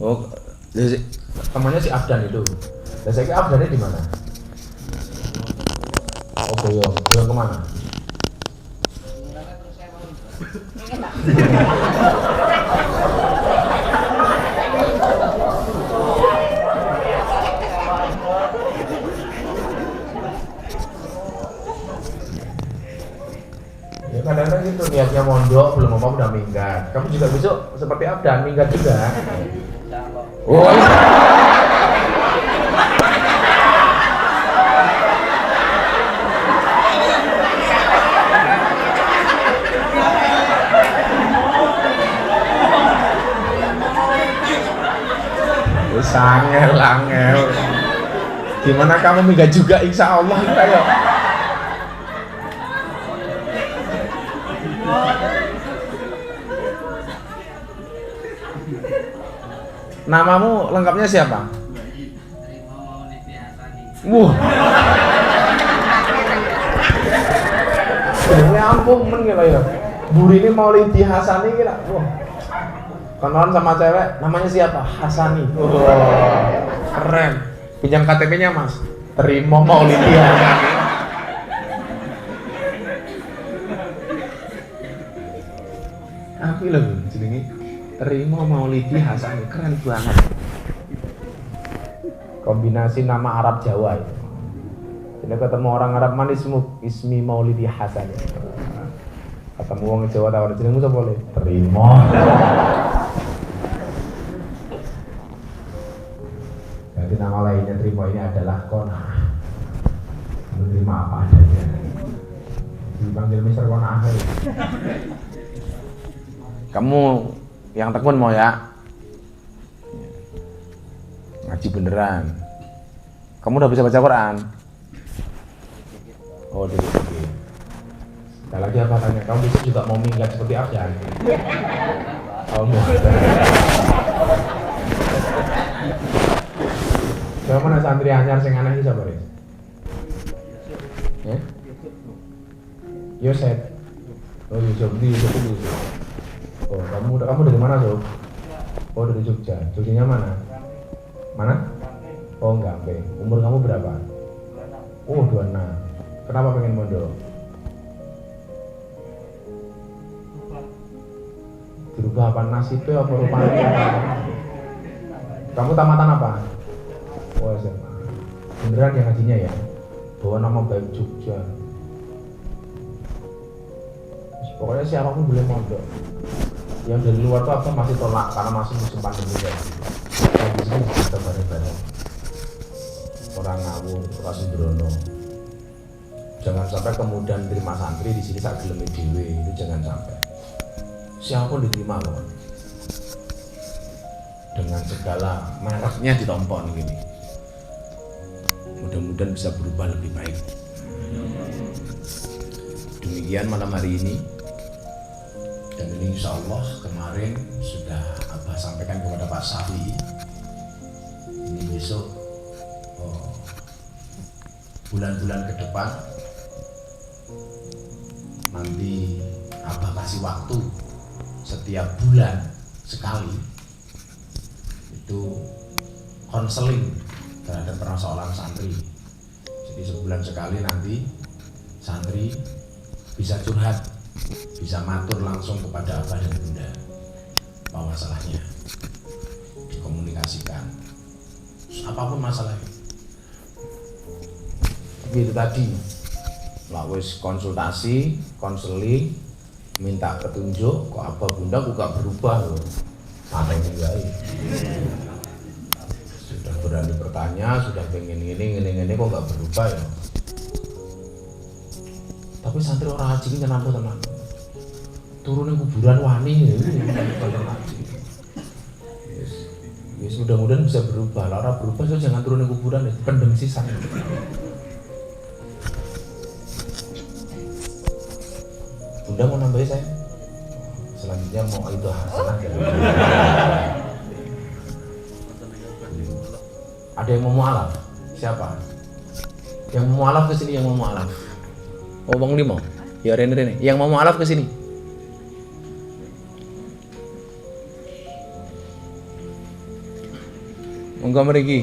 Oh, temannya si Abdan itu. Dan saya kira Abdannya di mana? Oh, Boyong kemana? Ya kadang-kadang gitu niatnya mondok belum apa udah minggat. Kamu juga besok seperti Abdan minggat juga. Oh. Angel. Gimana kamu minggat juga insya Allah kayak. Namamu lengkapnya siapa? Wah. Ya ampun men gitu ya. Burine Maulidi Hasani kira. Wah. Kenalan sama cewek, namanya siapa? Hasani. Oh, keren. Pinjam KTP-nya Mas. Terima Maulidi Hasani. Apa lho jenenge? Terima Maulidi Hasani. Keren banget. Kombinasi nama Arab Jawa itu. Jadi ketemu orang Arab manis ismi Maulidi Hasani. Ketemu orang Jawa tawar jenengmu sapa boleh? Terima. Jadi nama lainnya terima ini adalah Konah. Menerima apa adanya. Dipanggil Mister Konah. Kamu yang tekun mau ya? Ngaji beneran. Kamu udah bisa baca Quran? Oh, dikit-dikit. Ada lagi apa tanya? Kamu bisa juga mau minggat seperti Abdan? Oh, mau. Kamu mana santri anyar sing aneh iki sapa, Res? Yosef. Oh, Yusuf. Oh, kamu udah Kamu dari mana, Sob? Oh, dari Jogja. Jogjanya mana? Mana? Oh, Gampeng. Umur kamu berapa? Oh, 26. Kenapa pengen mondok? Dirubah apa nasibnya apa rupanya? Kamu tamatan apa? Oh, SMA. Beneran ya ngajinya ya? Bawa nama baik Jogja. Pokoknya siapapun boleh mondok. Yang dari luar tuh apa masih tolak karena masih musim pandemi ya. Yang di sini kita bareng-bareng. Orang ngawur, orang sembrono. Jangan sampai kemudian terima santri di sini sak geleme dhewe, itu jangan sampai. Siapapun diterima loh. Dengan segala mereknya ditompon gini. Mudah-mudahan bisa berubah lebih baik. Demikian malam hari ini. Dan ini insya Allah kemarin sudah Abah sampaikan kepada Pak Safi. Ini besok bulan-bulan ke depan nanti Abah kasih waktu setiap bulan sekali itu konseling terhadap persoalan santri. Jadi sebulan sekali nanti santri bisa curhat, bisa matur langsung kepada Abah dan Bunda apa masalahnya, dikomunikasikan apapun masalahnya. Begitu tadi lah wis konsultasi, konseling, minta petunjuk, kok Abah Bunda kok gak berubah loh, santai juga ya. Sudah berani bertanya, sudah pengen ini kok gak berubah ya. Tapi santri orang haji ini kenapa teman? Turunin kuburan wani ya, yes, mudah-mudahan bisa berubah. Lara berubah, so jangan turunin kuburan ya, pendem sisa. Bunda mau nambahin saya? Selanjutnya mau itu hasanah. Ada yang mau mualaf? Siapa? Yang mau mualaf kesini, yang mau mualaf. Oh, Bang Limo. Ya Rene. Yang mau mualaf kesini. Monggo mriki.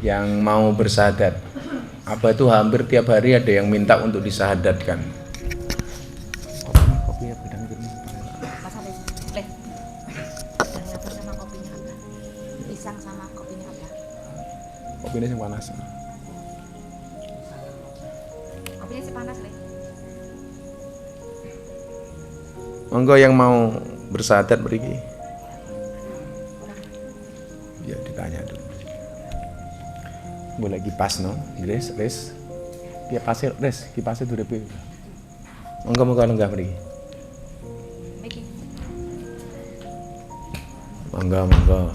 Yang mau bersahadat. Apa itu hampir tiap hari ada yang minta untuk disahadatkan. Kopi ya bidang ini. Mas Alif, Leh. Bidangnya apa sama kopinya apa? Pisang sama kopinya apa? Kopinya yang panas. Kopinya sih panas, Leh. Monggo yang mau bersahadat mriki. Ya ditanya dulu. Boleh kipas no, res. Kipasnya res, kipasnya tuh DP. Monggo lenggah mriki. Miki. Monggo.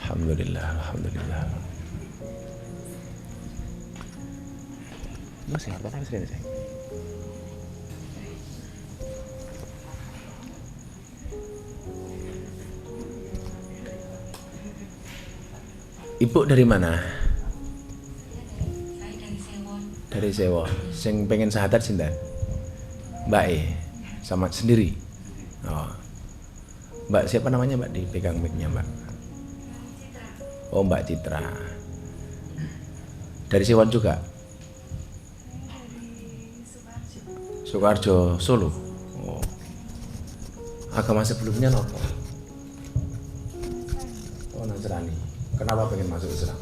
Alhamdulillah. Masih harta kan sini saya. Ibu dari mana? Saya dari Sewon. Dari Sewon. Sing pengen sahadat sinten? Mbak sama sendiri. Oh. Mbak siapa namanya Mbak, dipegang mic-nya Mbak? Oh, Mbak Citra. Dari Sewon juga? Sukarjo, Solo. Oh. Agama sebelumnya apa? Oh, Nasrani. Kenapa pengen masuk Islam?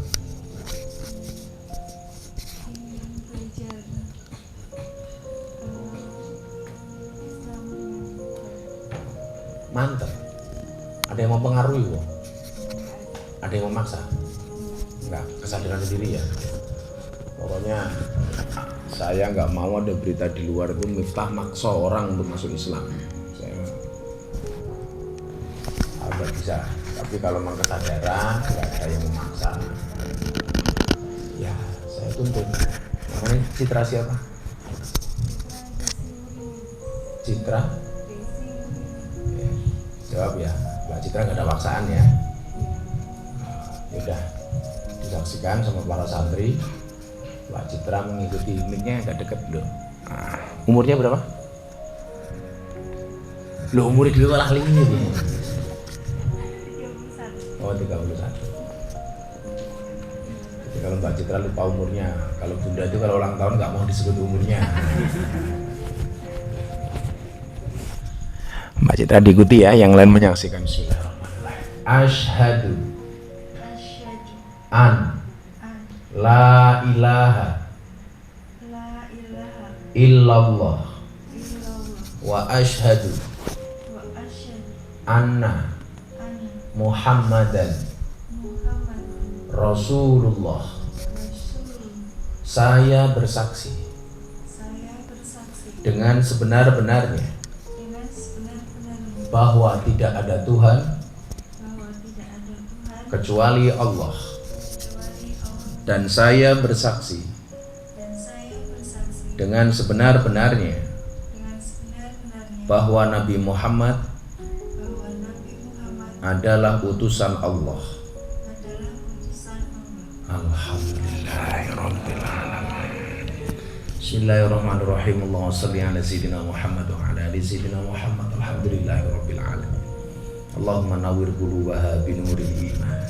Mantap. Ada yang mempengaruhi kok? Ada yang memaksa? Enggak, kesadaran sendiri ya. Pokoknya saya nggak mau ada berita di luar itu Miftah maksa orang untuk masuk Islam. Saya agak bisa. Tapi kalau memang kesadaran, nggak ada yang memaksa. Ya, saya tuntut. Namanya Citra siapa? Citra? Ya, jawab ya. Mbak Citra nggak ada paksaan ya. Ya udah, disaksikan sama para santri. Mbak Citra mengikuti mic-nya agak deket loh. Umurnya berapa? 13 Lo umur dhewe malah lingi iki. 31. Oh, 31. Jadi kalau Mbak Citra lupa umurnya, kalau Bunda itu kalau ulang tahun nggak mau disebut umurnya. Mbak Citra diikuti ya, yang lain menyaksikan. Bismillahirrahmanirrahim. Asyhadu Asyhadu an an la ilaha la ilaha illallah illallah wa asyhadu wa asyhadu anna anna Muhammadan Muhammadan Rasulullah. Rasulullah. Saya bersaksi Saya bersaksi dengan sebenar-benarnya dengan sebenar-benarnya bahwa tidak ada Tuhan bahwa tidak ada Tuhan kecuali Allah, kecuali Allah, dan saya bersaksi dan saya bersaksi dengan sebenar-benarnya dengan sebenar-benarnya bahwa Nabi Muhammad bahwa Nabi Muhammad adalah utusan Allah. adalah utusan Allah. Alhamdulillahirabbil alamin. Bismillahirrahmanirrahim. Allahumma shalli ala sayyidina Muhammad wa ala ali sayyidina Muhammad. Alhamdulillahirabbil alamin. Allahumma nawwir qulubaha binuril iman.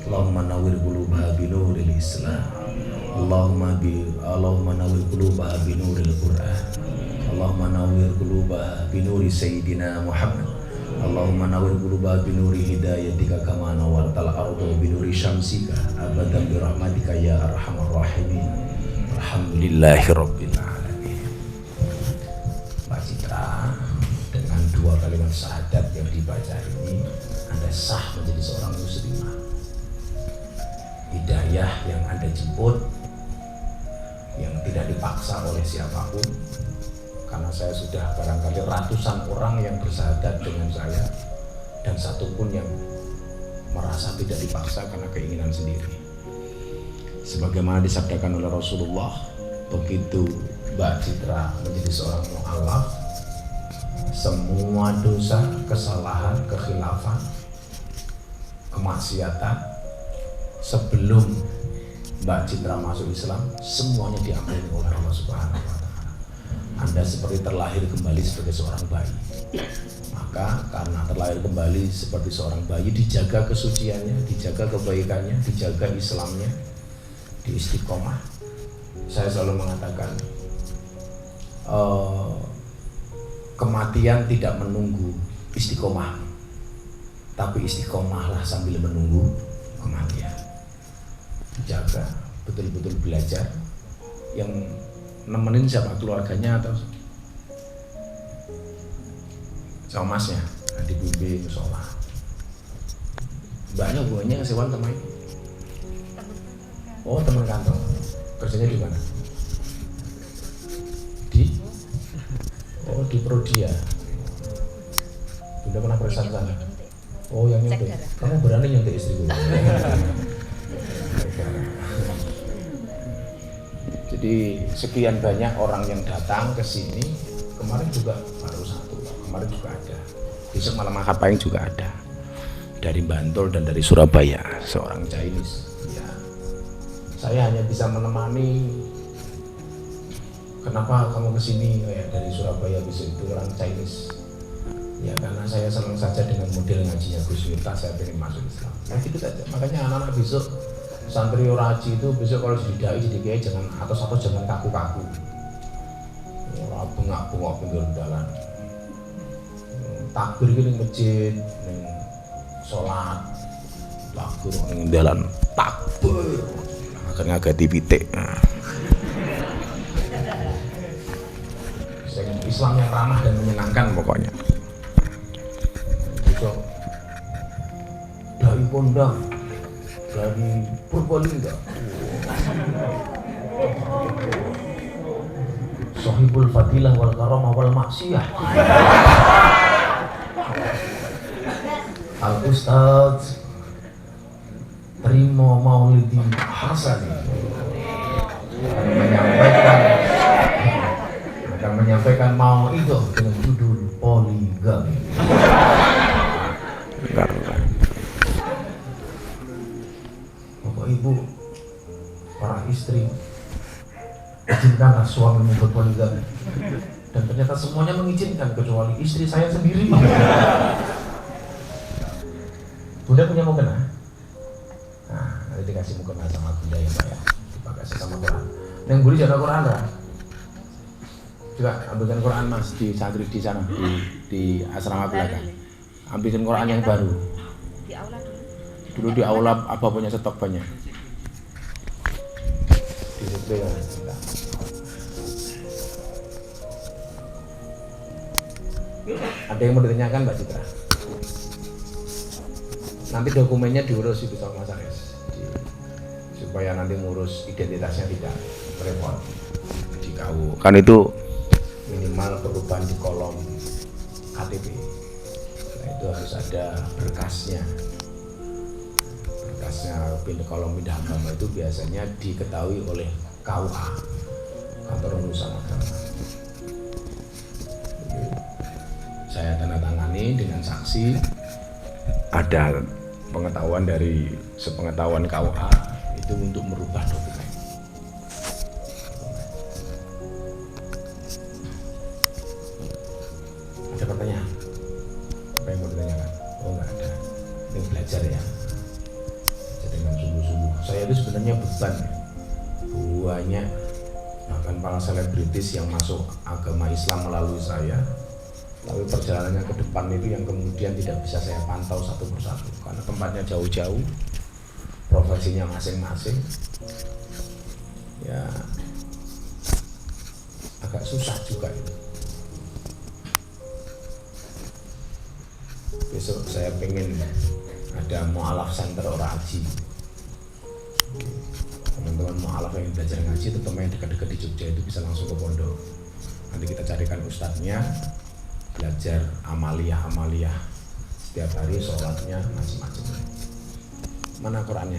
Allahumma nawwir qulubaha binuril Islam. Allahumma nawwir qulubaha binuril Qur'an. Allahumma nawwir qulubaha binuri sayyidina Muhammad. Allahumma nawwir qulubaha binuri hidayatika kama nawwartal arda binuri syamsika abadan bi rahmatika ya arhamar rahimin. Alhamdulillahirabbil alamin. Mbak Citra, dengan dua kalimat syahadat yang dibaca ini Anda sah menjadi seorang muslimah. Hidayah yang Anda jemput, yang tidak dipaksa oleh siapapun, karena saya sudah barangkali ratusan orang yang bersyahadat dengan saya, dan satu pun yang merasa tidak dipaksa karena keinginan sendiri. Sebagaimana disabdakan oleh Rasulullah, begitu Mbak Citra menjadi seorang mu'alaf, semua dosa, kesalahan, kekhilafan, kemaksiatan sebelum Mbak Citra masuk Islam, semuanya diampuni oleh Allah Subhanahu wa Ta'ala. Anda seperti terlahir kembali sebagai seorang bayi. Maka karena terlahir kembali seperti seorang bayi, dijaga kesuciannya, dijaga kebaikannya, dijaga Islamnya, di istiqomah. Saya selalu mengatakan kematian tidak menunggu istiqomah, tapi istiqomahlah sambil menunggu kematian. Jaga, betul-betul belajar. Yang nemenin siapa? Keluarganya atau sama masnya? Nah, dibimbing sholat. Banyak hubungannya sewan sama ini. Oh, teman kantor. Kerjanya di mana? Di Prodia. Bunda pernah periksa sana. Oh, yang nyuntik. Kamu berani nyuntik istriku? Jadi sekian banyak orang yang datang ke sini. Kemarin juga baru satu. Kemarin juga ada. Besok malam Akapaing juga ada. Dari Bantul dan dari Surabaya, seorang Chinese. Ya. Saya hanya bisa menemani. Kenapa kamu kesini? Ya, dari Surabaya, besok itu orang Chinese. Ya karena saya senang saja dengan model ngajinya Gus Miftah, saya pengen masuk Islam. Nah gitu saja. Makanya anak-anak besok santri oraji itu besok kalau didai jadi kiai jangan atau jangan kaku-kaku. Ora bengak-bengok pinggir dalan. Takbir iki ning masjid, ning salat. Takbir ning dalan, takbir. Akhirnya ngagati pitik. Islam yang ramah dan menyenangkan pokoknya. Besok dari Kondang, dari Purbalingga, Sohibul Fadilah wal Karamah wal Maksiyah, Al Ustadz Trimo Maulidi Hasani akan menyampaikan mau itu dengan judul poligami. Bapak Ibu, para istri, izinkanlah suamimu berpoligami. Dan ternyata semuanya mengizinkan kecuali istri saya sendiri. Bunda punya mukena? Nah, nanti dikasih mukena sama Bunda ya Pak ya, dipakai sama Quran. Yang guru jaga Quran lah. Juga ambilkan Quran Mas di santri di sana di asrama belakang. Ambilkan Quran yang baru. Di aula dulu. Dulu di aula apa punya stok banyak. Di situ ya. Ada yang mau ditanyakan Mbak Citra? Nanti dokumennya diurus itu sama Mas Aris, supaya nanti ngurus identitasnya tidak repot di KU. Kan itu minimal perubahan di kolom KTP. Nah, itu harus ada berkasnya. Berkasnya kolom pindah agama itu biasanya diketahui oleh KUA, Kantor Urusan Agama. Saya tanda tangani dengan saksi, ada pengetahuan dari sepengetahuan KUA itu untuk merubah dokumen. Ada pertanyaan? Apa yang mau ditanyakan? Oh nggak ada. Ini belajar ya. Jadi dengan sungguh-sungguh. Saya itu sebenarnya beban ya. Banyak bahkan para selebritis yang masuk agama Islam melalui saya. Tapi perjalanannya ke depan itu yang kemudian tidak bisa saya pantau satu persatu karena tempatnya jauh-jauh, profesinya masing-masing, ya agak susah juga itu. Besok saya pengen ada mu'alaf center orang haji. Teman-teman mu'alaf yang belajar ngaji, terutama yang dekat-dekat di Jogja itu bisa langsung ke pondok. Nanti kita carikan ustadznya, belajar amaliyah setiap hari, sholatnya macam-macam. Mana Qurannya?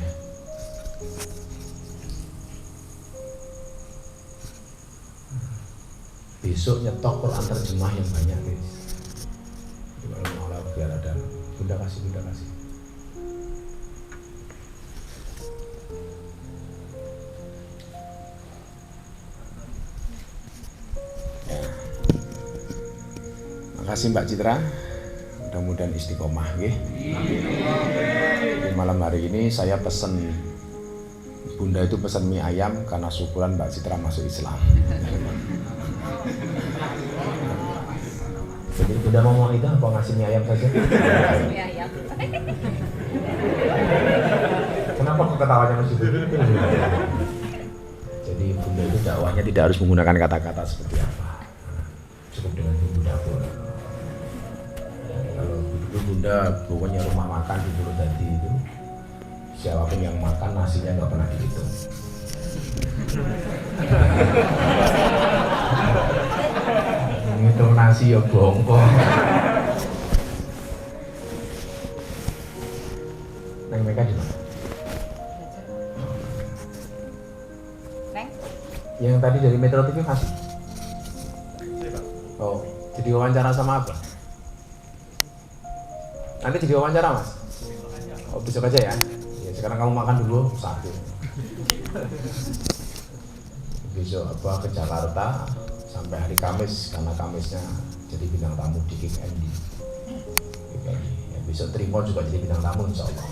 Besok nyetok Quran terjemah yang banyak guys. Gimana malah biar ada. Bunda kasih. Terima kasih Mbak Citra, mudah-mudahan istiqomah nggih. Di malam hari ini saya pesen, Bunda itu pesen mie ayam karena syukuran Mbak Citra masuk Islam. Jadi Bunda mau itu apa ngasih mie ayam saja? Mie ayam. Kenapa kok ketawanya masih begitu? Jadi Bunda itu dakwahnya tidak harus menggunakan kata-kata seperti apa. Cukup dengan bumbu dapur. Bunda pokoknya rumah makan di Purwodadi itu siapapun yang makan nasinya nggak pernah dihitung. Ngitung nasi ya bongkong. Neng mereka di mana? Neng? Yang tadi dari Metro TV masih? Oh, jadi wawancara sama apa? Nanti jadi wawancara Mas? Oh besok aja ya? Ya sekarang kamu makan dulu satu. Besok apa ke Jakarta sampai hari Kamis, karena Kamisnya jadi bintang tamu di Kick Andy. Ya, besok Trimo juga jadi bintang tamu insya Allah.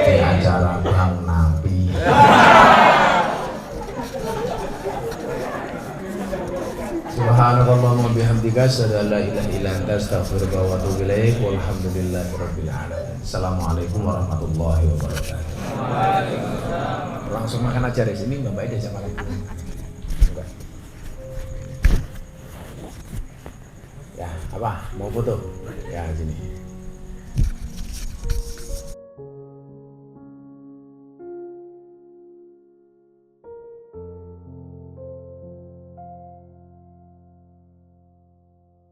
Di acara Bang Nabi. Subhanallahumma bihamdika asyhadu an la ilaha illa anta astaghfiruka wa atubu ilaik. Walhamdulillahirabbil alamin. Assalamualaikum warahmatullahi wabarakatuh. Langsung makan aja deh, sini Mbak Mbak diajak makan. Ya, apa? Mau foto? Ya, sini.